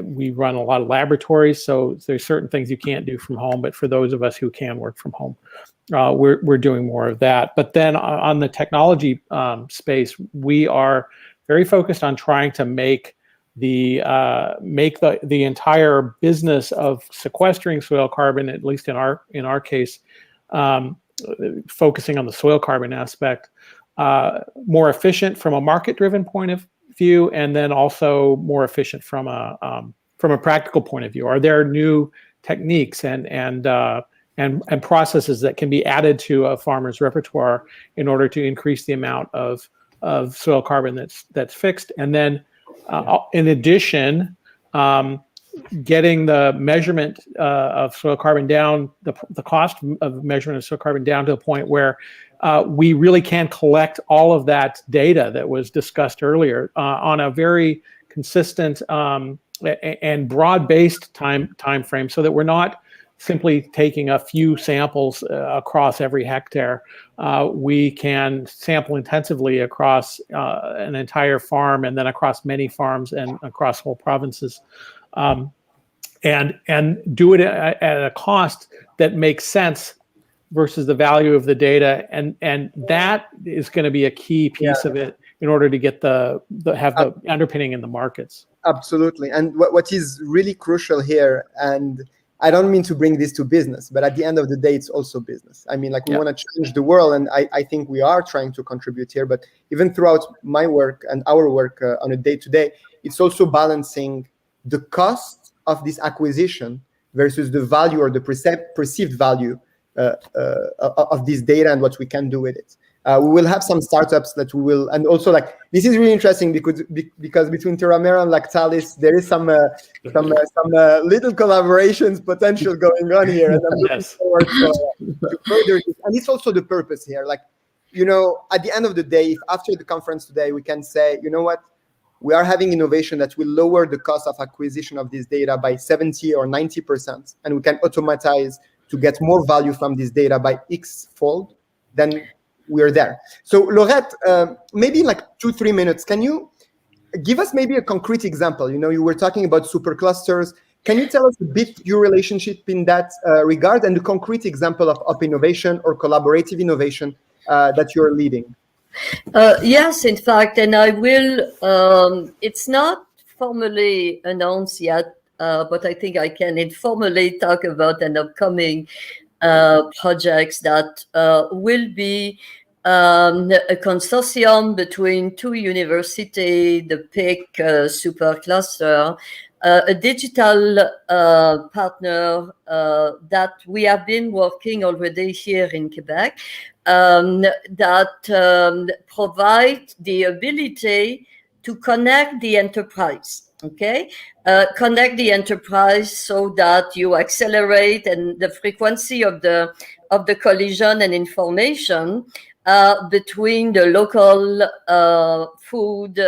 We run a lot of laboratories, so there's certain things you can't do from home, but for those of us who can work from home, we're doing more of that. But then on the technology space, we are very focused on trying to make the entire business of sequestering soil carbon, at least in our case, focusing on the soil carbon aspect, more efficient from a market-driven point of view, and then also more efficient from a practical point of view. Are there new techniques and processes that can be added to a farmer's repertoire in order to increase the amount of soil carbon that's fixed? And then, in addition, getting the measurement of soil carbon down, the cost of measurement of soil carbon down to a point where we really can collect all of that data that was discussed earlier on a very consistent and broad-based time frame, so that we're not simply taking a few samples across every hectare. We can sample intensively across an entire farm, and then across many farms and across whole provinces, and do it at a cost that makes sense versus the value of the data, and that is going to be a key piece of it in order to get the underpinning in the markets. Absolutely. And what is really crucial here, and I don't mean to bring this to business, but at the end of the day, it's also business. I mean, like, we want to change the world, and I think we are trying to contribute here. But even throughout my work and our work on a day-to-day, it's also balancing the cost of this acquisition versus the value or the perceived value of this data and what we can do with it. We will have some startups that we will, and also, like, this is really interesting because between Terramera and Lactalis, there is some little collaborations potential going on here, and I'm looking forward to further this. And it's also the purpose here. Like, at the end of the day, if after the conference today we can say, you know what, we are having innovation that will lower the cost of acquisition of this data by 70 or 90%, and we can automatize to get more value from this data by X-fold, then we are there. So Laurette, maybe in like 2-3 minutes, can you give us maybe a concrete example? You were talking about superclusters. Can you tell us a bit your relationship in that regard, and the concrete example of innovation or collaborative innovation that you're leading? Yes, in fact, and I will, it's not formally announced yet, but I think I can informally talk about an upcoming projects that will be a consortium between 2 universities, the PIC supercluster, a digital partner that we have been working already here in Quebec, that provide the ability to connect the enterprise. Okay, connect the enterprise so that you accelerate and the frequency of the of the collision and information between the local food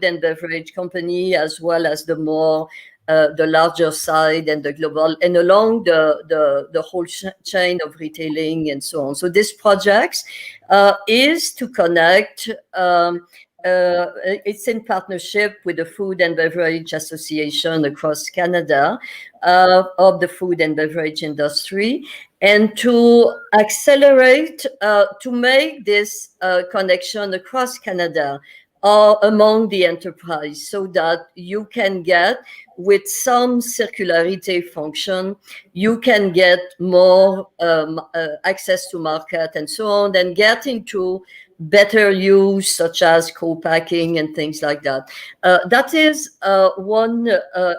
and beverage company, as well as the more the larger side and the global, and along the whole chain of retailing and so on. So this project is to connect. It's in partnership with the Food and Beverage Association across Canada of the food and beverage industry, and to accelerate, to make this connection across Canada among the enterprise, so that you can get, with some circularity function, you can get more access to market and so on, and get into better use, such as co-packing and things like that. That is one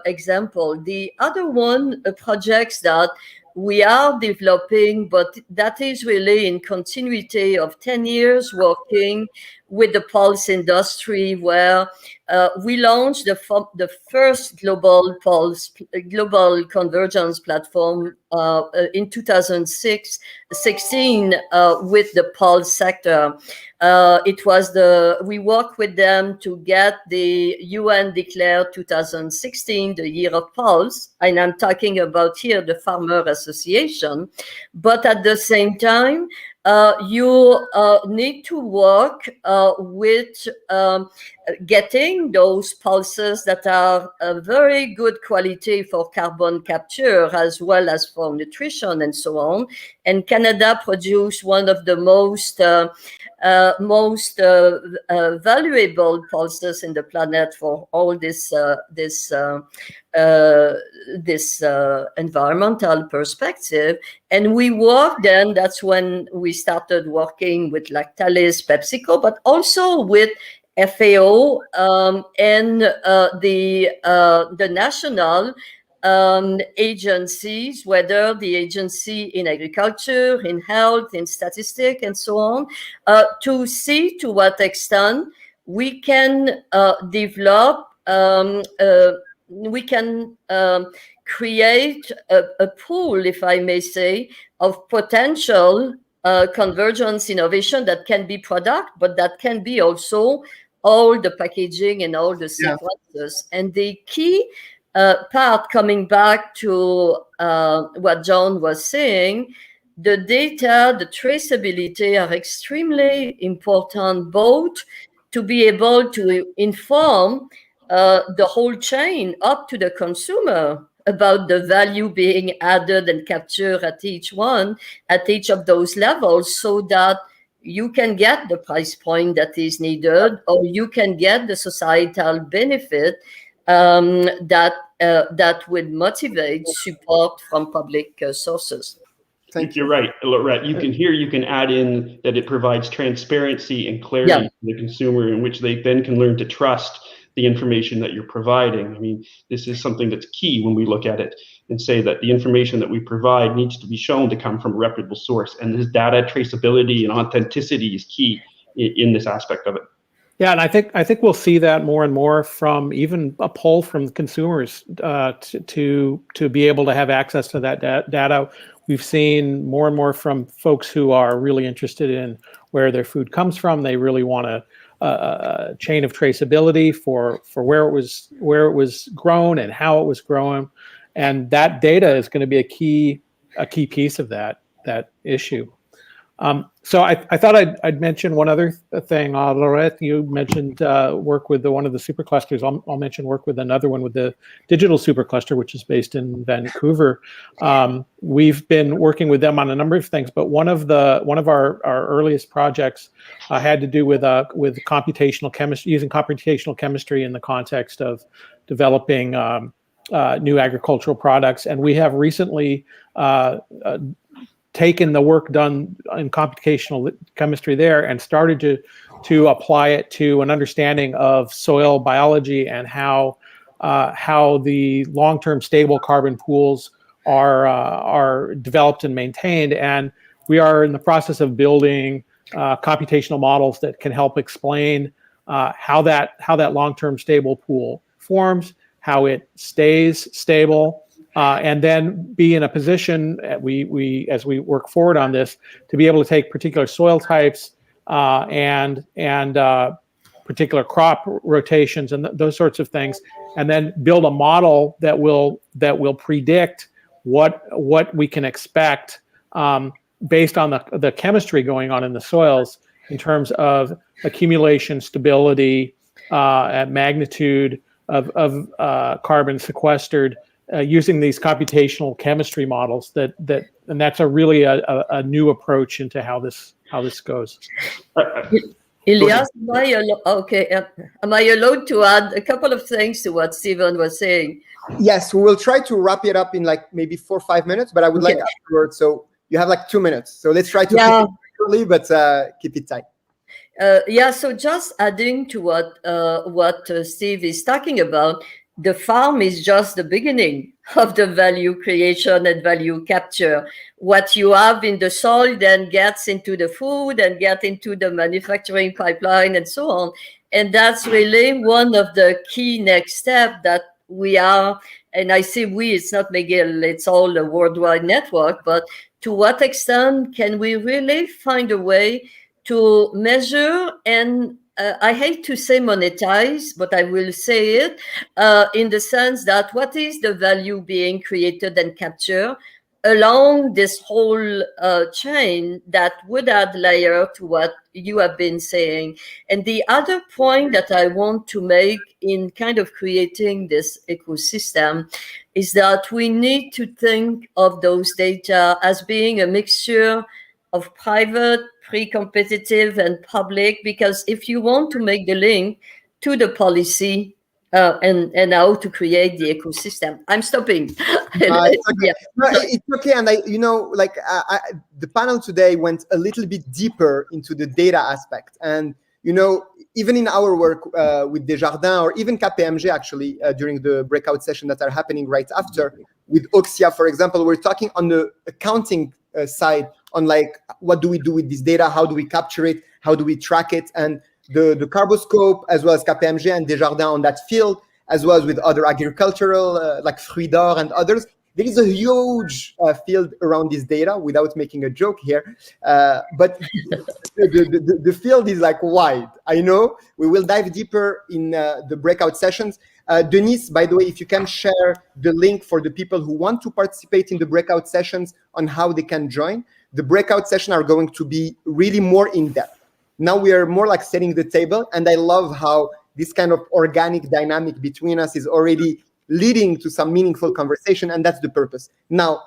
example. The other one, projects that we are developing, but that is really in continuity of 10 years working with the pulse industry, where we launched the first global convergence platform in 2016 with the pulse sector. We worked with them to get the UN declared 2016 the year of pulse, and I'm talking about here the Farmer Association. But at the same time, you need to work with getting those pulses that are very good quality for carbon capture, as well as for nutrition and so on. And Canada produced one of the most valuable pulses in the planet for all this environmental perspective. And we worked then, that's when we started working with Lactalis, PepsiCo, but also with FAO and the national agencies, whether the agency in agriculture, in health, in statistics, and so on, to see to what extent we can develop, we can create a pool, if I may say, of potential convergence innovation that can be product, but that can be also all the packaging and all the sequences. Yeah. And the key part, coming back to what John was saying, the data, the traceability are extremely important, both to be able to inform the whole chain up to the consumer about the value being added and captured at each of those levels, so that you can get the price point that is needed, or you can get the societal benefit that would motivate support from public sources. I think you're right, Laurette. You can add in that it provides transparency and clarity to the consumer, in which they then can learn to trust the information that you're providing. I mean, this is something that's key when we look at it and say that the information that we provide needs to be shown to come from a reputable source. And this data traceability and authenticity is key in this aspect of it. Yeah, and I think we'll see that more and more from even a pull from consumers to be able to have access to that data. We've seen more and more from folks who are really interested in where their food comes from. They really want a chain of traceability for where it was grown and how it was grown, and that data is going to be a key piece of that issue. So I thought I'd mention one other thing. Laurette, you mentioned work with one of the superclusters. I'll mention work with another one, with the Digital Supercluster, which is based in Vancouver. We've been working with them on a number of things, but one of our earliest projects had to do with computational chemistry, using computational chemistry in the context of developing new agricultural products. And we have recently taken the work done in computational chemistry there and started to apply it to an understanding of soil biology and how the long-term stable carbon pools are developed and maintained. And we are in the process of building computational models that can help explain how that long-term stable pool forms, how it stays stable, and then be in a position we as we work forward on this to be able to take particular soil types and particular crop rotations and those sorts of things, and then build a model that will predict what we can expect based on the chemistry going on in the soils in terms of accumulation, stability, magnitude of carbon sequestered using these computational chemistry models. And that's really a new approach into how this goes. Ilias, am I allowed to add a couple of things to what Stephen was saying? Yes, we will try to wrap it up in like maybe 4 or 5 minutes, but I would like afterwards. So you have like 2 minutes. So let's try to keep it early, but keep it tight. So just adding to what Steve is talking about, the farm is just the beginning of the value creation and value capture. What you have in the soil then gets into the food and get into the manufacturing pipeline and so on. And that's really one of the key next steps that we are, and I say we, it's not McGill, it's all a worldwide network, but to what extent can we really find a way to measure and I hate to say monetize, but I will say it in the sense that what is the value being created and captured along this whole chain that would add layer to what you have been saying. And the other point that I want to make in kind of creating this ecosystem is that we need to think of those data as being a mixture of private, pre-competitive, and public, because if you want to make the link to the policy and how to create the ecosystem. I'm stopping. It's okay. No, it's okay. And the panel today went a little bit deeper into the data aspect. And, even in our work with Desjardins or even KPMG, actually, during the breakout session that are happening right after, with Oxia, for example, we're talking on the accounting side on what do we do with this data, how do we capture it, how do we track it, and the Carboscope, as well as KPMG and Desjardins on that field, as well as with other agricultural like Fruits d'Or and others. There is a huge field around this data, without making a joke here, but the field is wide. I know we will dive deeper in the breakout sessions. Denise, by the way, if you can share the link for the people who want to participate in the breakout sessions on how they can join. The breakout sessions are going to be really more in-depth. Now we are more like setting the table, and I love how this kind of organic dynamic between us is already leading to some meaningful conversation, and that's the purpose. Now,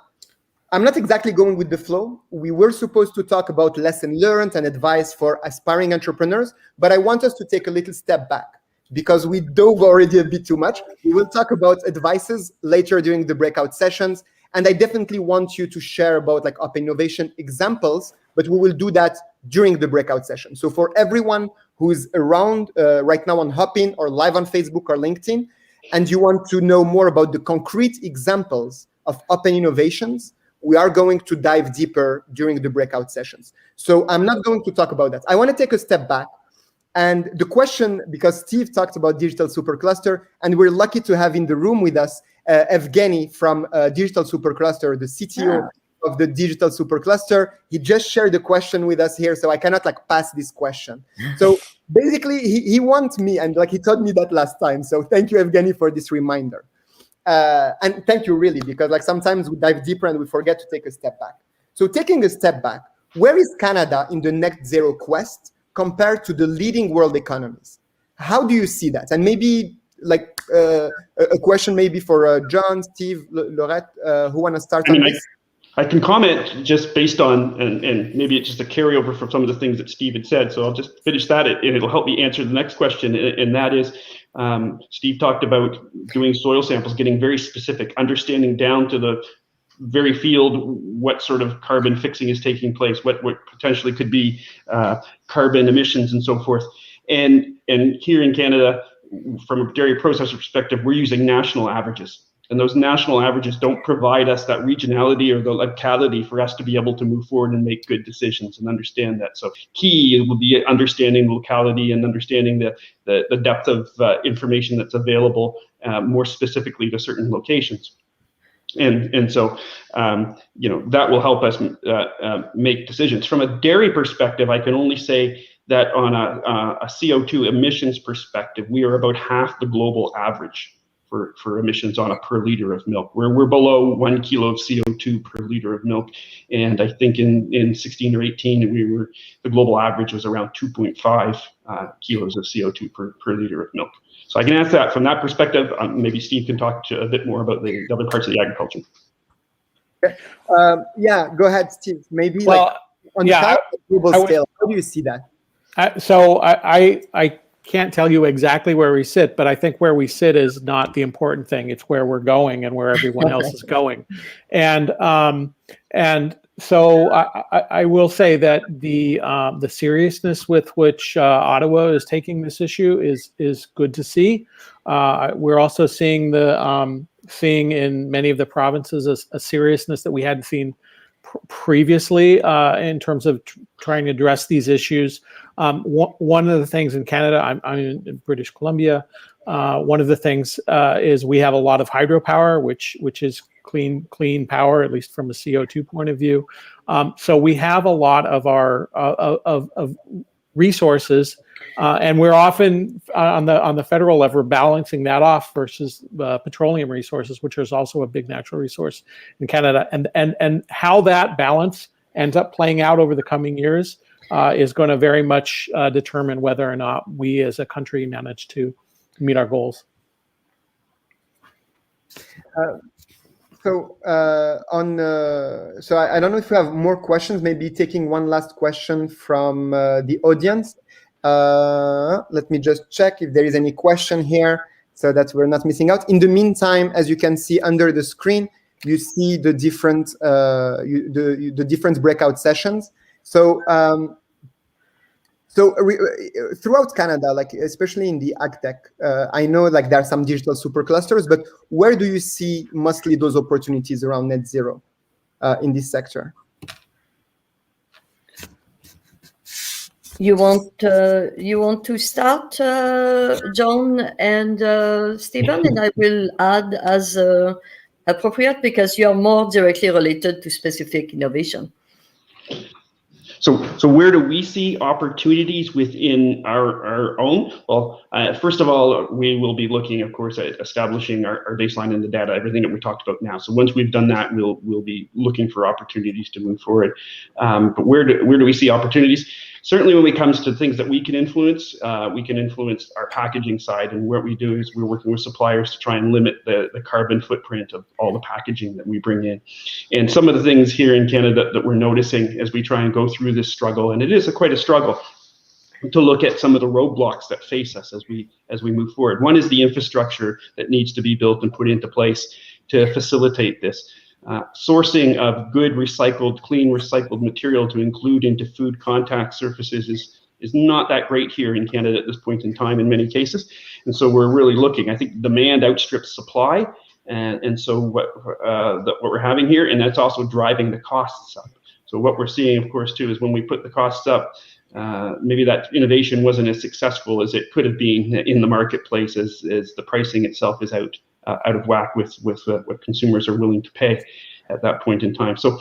I'm not exactly going with the flow. We were supposed to talk about lesson learned and advice for aspiring entrepreneurs, but I want us to take a little step back because we dove already a bit too much. We will talk about advices later during the breakout sessions, and I definitely want you to share about open innovation examples, but we will do that during the breakout session. So for everyone who's around right now on Hopin or live on Facebook or LinkedIn, and you want to know more about the concrete examples of open innovations, we are going to dive deeper during the breakout sessions. So I'm not going to talk about that. I want to take a step back. And the question, because Steve talked about Digital Supercluster, and we're lucky to have in the room with us Evgeny from Digital Supercluster, the CTO of the Digital Supercluster. He just shared the question with us here, so I cannot pass this question. So basically, he wants me, and he told me that last time. So thank you, Evgeny, for this reminder. And thank you, really, because sometimes we dive deeper and we forget to take a step back. So taking a step back, where is Canada in the net zero quest compared to the leading world economies? How do you see that? And maybe a question maybe for John, Steve, Laurette, who want to start on this? I can comment just based on, and maybe it's just a carryover from some of the things that Steve had said. So I'll just finish that, and it'll help me answer the next question. And that is, Steve talked about doing soil samples, getting very specific, understanding down to the very field what sort of carbon fixing is taking place, what potentially could be carbon emissions and so forth. And here in Canada, from a dairy processor perspective, we're using national averages. And those national averages don't provide us that regionality or the locality for us to be able to move forward and make good decisions and understand that. So key will be understanding the locality and understanding the depth of information that's available more specifically to certain locations. And so, that will help us make decisions. From a dairy perspective, I can only say that on a CO2 emissions perspective, we are about half the global average for emissions on a per liter of milk. We're below 1 kilo of CO2 per liter of milk. And I think in 16 or 18, the global average was around 2.5 kilos of CO2 per liter of milk. So I can answer that from that perspective. Maybe Steve can talk a bit more about the other parts of the agriculture. Yeah, go ahead, Steve. Maybe on yeah, the global scale, how do you see that? So I can't tell you exactly where we sit, but I think where we sit is not the important thing. It's where we're going and where everyone else is going. And so I will say that the seriousness with which Ottawa is taking this issue is good to see. We're also seeing seeing in many of the provinces a seriousness that we hadn't seen previously in terms of trying to address these issues. One of the things in Canada, I'm in British Columbia. One of the things is we have a lot of hydropower, which is clean power, at least from a CO2 point of view. So we have a lot of our of resources, and we're often on the federal level balancing that off versus petroleum resources, which is also a big natural resource in Canada. And how that balance ends up playing out over the coming years is going to very much determine whether or not we as a country manage to meet our goals. So I don't know if we have more questions. Maybe taking one last question from the audience. Let me just check if there is any question here so that we're not missing out. In the meantime, as you can see under the screen, you see the different the different breakout sessions. So throughout Canada, like especially in the agtech, I know like there are some digital superclusters, but where do you see mostly those opportunities around net zero in this sector? You want to start, John and Stephen, and I will add as appropriate because you are more directly related to specific innovation. So where do we see opportunities within our own? Well, first of all, we will be looking, of course, at establishing our baseline in the data, everything that we talked about now. So once we've done that, we'll be looking for opportunities to move forward. But where do we see opportunities? Certainly when it comes to things that we can influence our packaging side. And what we do is we're working with suppliers to try and limit the carbon footprint of all the packaging that we bring in. And some of the things here in Canada that we're noticing as we try and go through this struggle, and it is quite a struggle, to look at some of the roadblocks that face us as we move forward. One is the infrastructure that needs to be built and put into place to facilitate this. Sourcing of good clean recycled material to include into food contact surfaces is not that great here in Canada at this point in time in many cases. And so we're really looking, I think demand outstrips supply. And so what we're having here, and that's also driving the costs up. So what we're seeing, of course, too, is when we put the costs up, maybe that innovation wasn't as successful as it could have been in the marketplace as the pricing itself is out of whack with what consumers are willing to pay at that point in time. So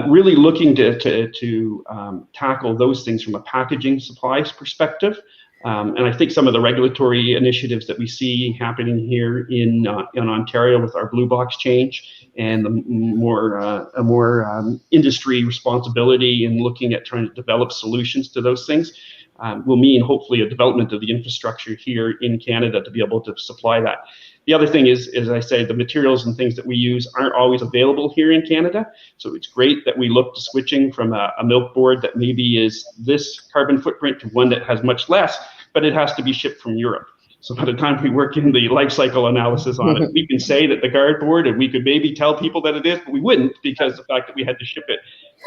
really looking to tackle those things from a packaging supplies perspective. And I think some of the regulatory initiatives that we see happening here in Ontario with our Blue Box change and the more industry responsibility in looking at trying to develop solutions to those things will mean hopefully a development of the infrastructure here in Canada to be able to supply that. The other thing is, as I say, the materials and things that we use aren't always available here in Canada. So it's great that we look to switching from a milk board that maybe is this carbon footprint to one that has much less, but it has to be shipped from Europe. So by the time we work in the life cycle analysis on it, we can say that the guard board, and we could maybe tell people that it is, but we wouldn't because the fact that we had to ship it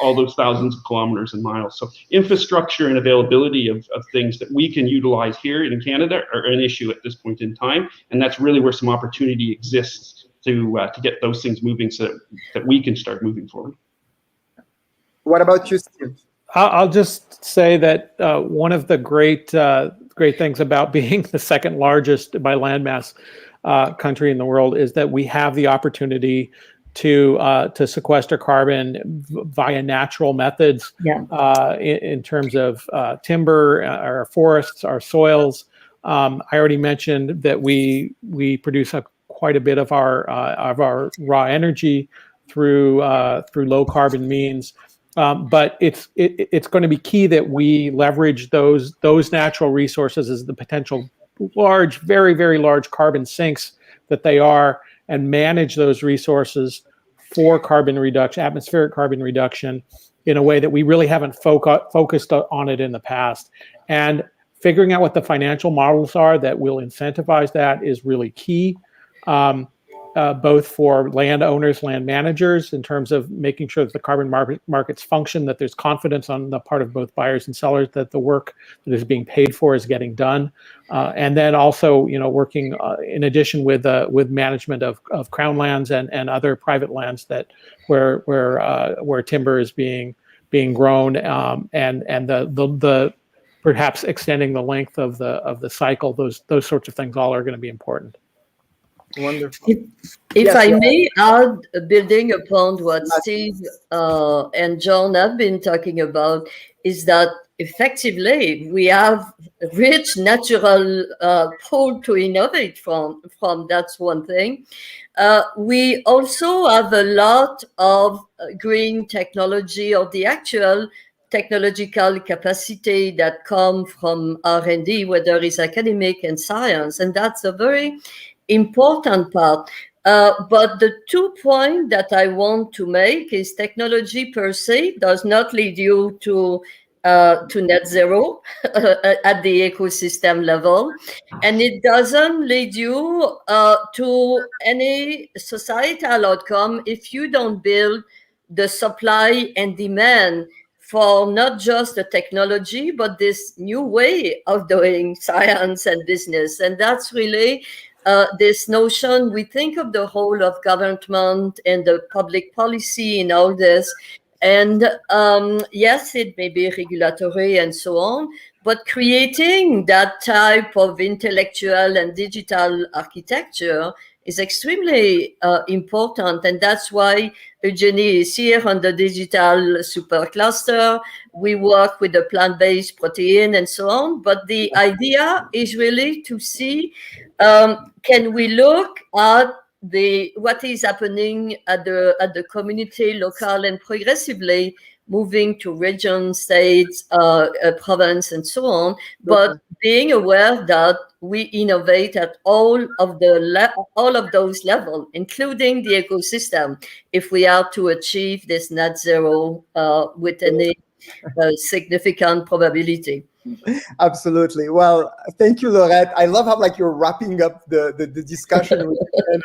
all those thousands of kilometers and miles. So infrastructure and availability of things that we can utilize here in Canada are an issue at this point in time. And that's really where some opportunity exists to get those things moving so that we can start moving forward. What about you, Steve? I'll just say that one of the great things about being the second largest by landmass country in the world is that we have the opportunity to sequester carbon via natural methods. In terms of timber, our forests, our soils. I already mentioned that we produce quite a bit of our raw energy through low carbon means. But it's going to be key that we leverage those natural resources as the potential large, very, very large carbon sinks that they are, and manage those resources for carbon reduction, atmospheric carbon reduction, in a way that we really haven't focused on it in the past. And figuring out what the financial models are that will incentivize that is really key. Both for landowners, land managers, in terms of making sure that the carbon markets function, that there's confidence on the part of both buyers and sellers that the work that is being paid for is getting done, and then also, working in addition with management of crown lands and other private lands that where timber is being grown, and the perhaps extending the length of the cycle. Those sorts of things all are going to be important. Wonderful. If I may add, building upon what Steve and John have been talking about, is that effectively we have rich natural pool to innovate from. That's one thing. We also have a lot of green technology, or the actual technological capacity that come from R&D, whether it's academic and science, and that's a very important part. But the 2 points that I want to make is technology per se does not lead you to net zero at the ecosystem level, and it doesn't lead you to any societal outcome if you don't build the supply and demand for not just the technology, but this new way of doing science and business. And that's really this notion. We think of the whole of government and the public policy and all this. And yes, it may be regulatory and so on, but creating that type of intellectual and digital architecture is extremely important. And that's why Eugenie is here on the digital supercluster. We work with the plant-based protein and so on. But the idea is really to see, can we look at what is happening at the community, local, and progressively moving to region, states, province, and so on, but being aware that we innovate at all of those levels, including the ecosystem, if we are to achieve this net zero with any significant probability. Absolutely. Well, thank you, Laurette. I love how you're wrapping up the discussion with kind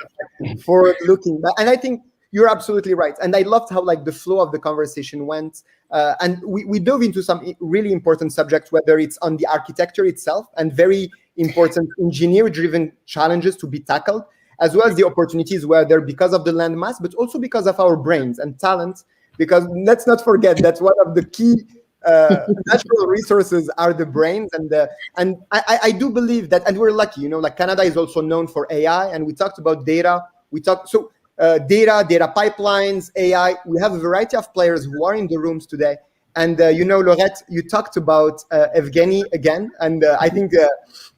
of forward-looking. And I think you're absolutely right. And I loved how the flow of the conversation went. And we dove into some really important subjects, whether it's on the architecture itself and very important engineer-driven challenges to be tackled, as well as the opportunities where they're because of the land mass, but also because of our brains and talent. Because let's not forget that one of the key natural resources are the brains, and I do believe that, and we're lucky, Canada is also known for AI, and we talked about data. Data pipelines, AI. We have a variety of players who are in the rooms today, and Laurette, you talked about Evgeny again, and I think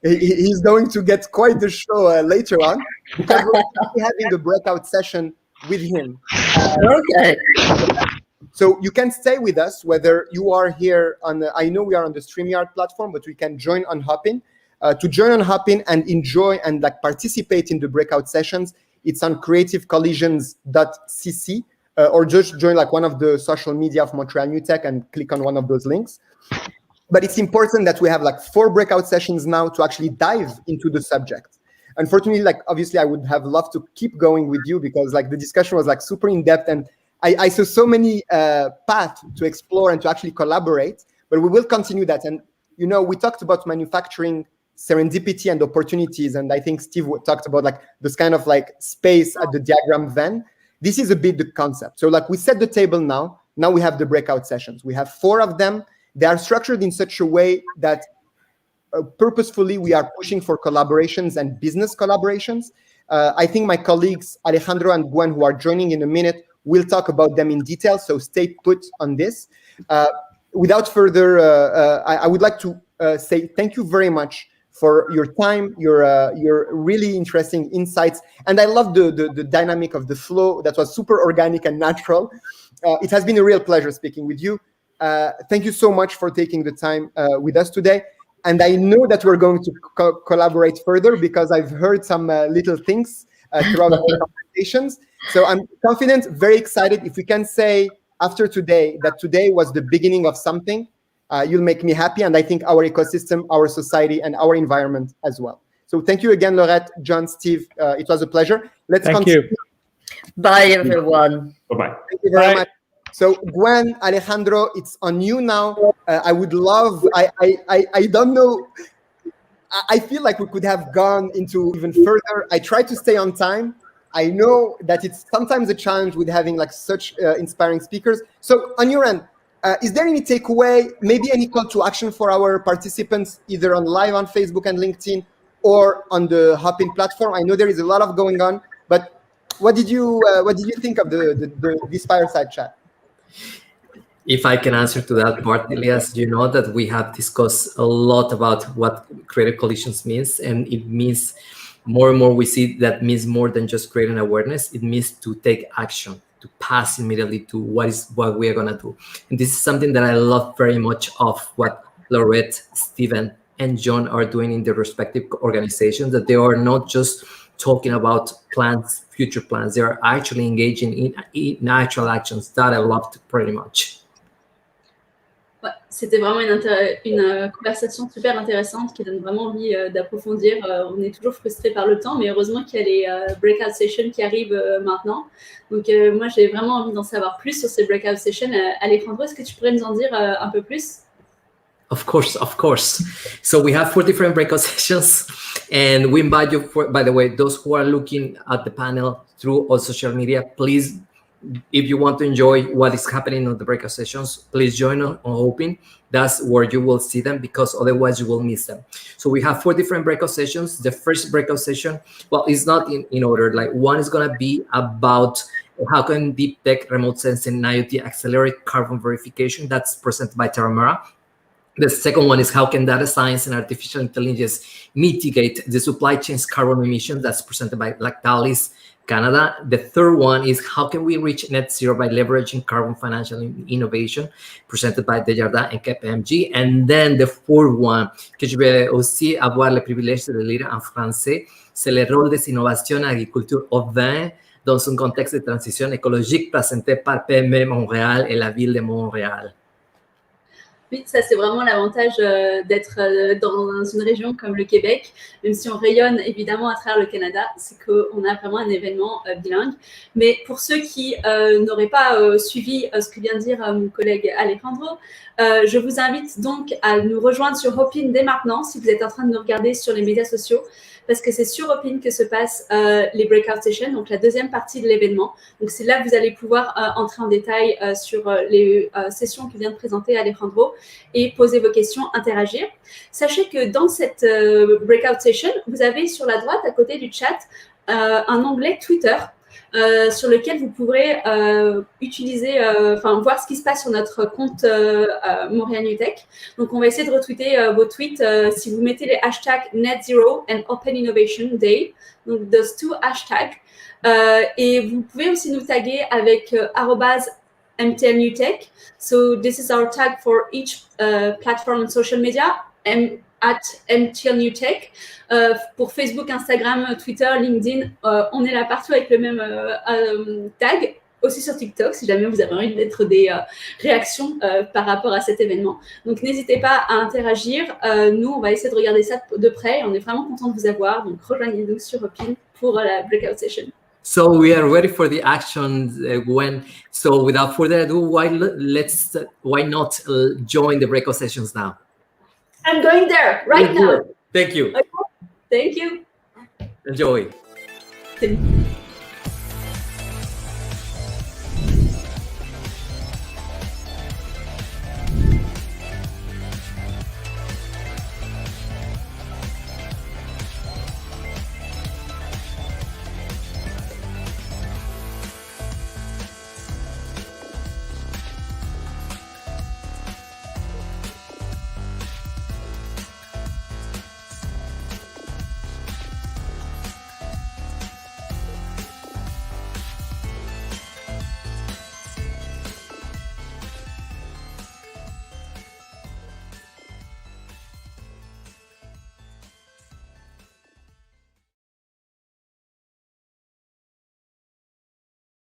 he's going to get quite the show later on, because we're having a breakout session with him. Okay. So you can stay with us, whether you are here on I know we are on the StreamYard platform, but we can join on Hopin. To join on Hopin and enjoy and participate in the breakout sessions, it's on creativecollisions.cc, or just join one of the social media of Montreal New Tech and click on one of those links. But it's important that we have 4 breakout sessions now to actually dive into the subject. Unfortunately, obviously I would have loved to keep going with you, because the discussion was super in depth, and I saw so many paths to explore and to actually collaborate, but we will continue that. And, we talked about manufacturing serendipity and opportunities, and I think Steve talked about this kind of space at the diagram Venn. This is a bit the concept. So we set the table now we have the breakout sessions. We have 4 of them. They are structured in such a way that purposefully we are pushing for collaborations and business collaborations. I think my colleagues Alejandro and Gwen, who are joining in a minute, will talk about them in detail, so stay put on this. Without further, I would like to say thank you very much for your time, your really interesting insights, and I love the dynamic of the flow that was super organic and natural. It has been a real pleasure speaking with you. Thank you so much for taking the time with us today. And I know that we're going to collaborate further because I've heard some little things throughout our conversations. So I'm confident, very excited. If we can say after today that today was the beginning of something, you'll make me happy. And I think our ecosystem, our society, and our environment as well. So thank you again, Laurette, John, Steve. It was a pleasure. Let's continue. You. Bye, everyone. Bye-bye. Thank you very much. So Gwen, Alejandro, it's on you now. I would love, I don't know, I feel like we could have gone into even further. I try to stay on time. I know that it's sometimes a challenge with having like such inspiring speakers. So on your end, is there any takeaway, maybe any call to action for our participants, either on live on Facebook and LinkedIn or on the Hopin platform? I know there is a lot of going on, but what did you think of this fireside chat? If I can answer to that part, Elias, you know that we have discussed a lot about what Creative Collisions means, and it means more and more we see that means more than just creating awareness. It means to take action, to pass immediately to what we are going to do. And this is something that I love very much of what Laurette, Steven, and John are doing in their respective organizations, that they are not just talking about plans, future plans. They are actually engaging in actual actions. That I loved pretty much. Ouais, c'était vraiment une conversation super intéressante qui donne vraiment envie d'approfondir. On est toujours frustré par le temps, mais heureusement qu'il y a les breakout sessions qui arrivent maintenant. Donc moi, j'ai vraiment envie d'en savoir plus sur ces breakout sessions. Alejandro, est-ce que tu pourrais nous en dire un peu plus? Of course. So we have 4 different breakout sessions, and we invite you, by the way, those who are looking at the panel through all social media, please, if you want to enjoy what is happening on the breakout sessions, please join on Hopin. That's where you will see them, because otherwise you will miss them. So we have 4 different breakout sessions. The first breakout session, well, it's not in order. Like, one is going to be about how can deep tech, remote sensing, and IoT accelerate carbon verification. That's presented by Terramera. The second one is how can data science and artificial intelligence mitigate the supply chain's carbon emissions. That's presented by Lactalis Canada. The third one is how can we reach net zero by leveraging carbon financial innovation, presented by Desjardins and KPMG. And then the fourth one, que je vais aussi avoir le privilège de lire en français, c'est le rôle des innovations en agriculture au vin dans un contexte de transition écologique, présenté par PME Montréal et la ville de Montréal. Oui, ça c'est vraiment l'avantage d'être dans une région comme le Québec, même si on rayonne évidemment à travers le Canada, c'est qu'on a vraiment un événement bilingue. Mais pour ceux qui n'auraient pas suivi ce que vient de dire mon collègue Alejandro, je vous invite donc à nous rejoindre sur Hopin dès maintenant, si vous êtes en train de nous regarder sur les médias sociaux, parce que c'est sur Hopin que se passent les breakout sessions, donc la deuxième partie de l'événement. Donc c'est là que vous allez pouvoir entrer en détail sur les sessions que vient de présenter Alejandro et poser vos questions, interagir. Sachez que dans cette breakout session, vous avez sur la droite, à côté du chat, un onglet Twitter, sur lequel vous pourrez utiliser, voir ce qui se passe sur notre compte Montréal New Tech. Donc, on va essayer de retweeter vos tweets si vous mettez les hashtags Net Zero and Open Innovation Day, donc those 2 hashtags. Et vous pouvez aussi nous taguer avec @MTL New Tech. So this is our tag for each platform and social media. At MTL New Tech. Pour Facebook, Instagram, Twitter, LinkedIn, on est là partout avec le même tag. Aussi sur TikTok, si jamais vous avez envie de mettre des réactions par rapport à cet événement. Donc, n'hésitez pas à interagir. Nous, on va essayer de regarder ça de près. On est vraiment content de vous avoir. Donc, rejoignez-nous sur Hopin pour la breakout session. So we are ready for the action, Gwen. So without further ado, why not join the breakout sessions now? I'm going there right now. Thank you. Okay. Thank you. Enjoy. Thank you.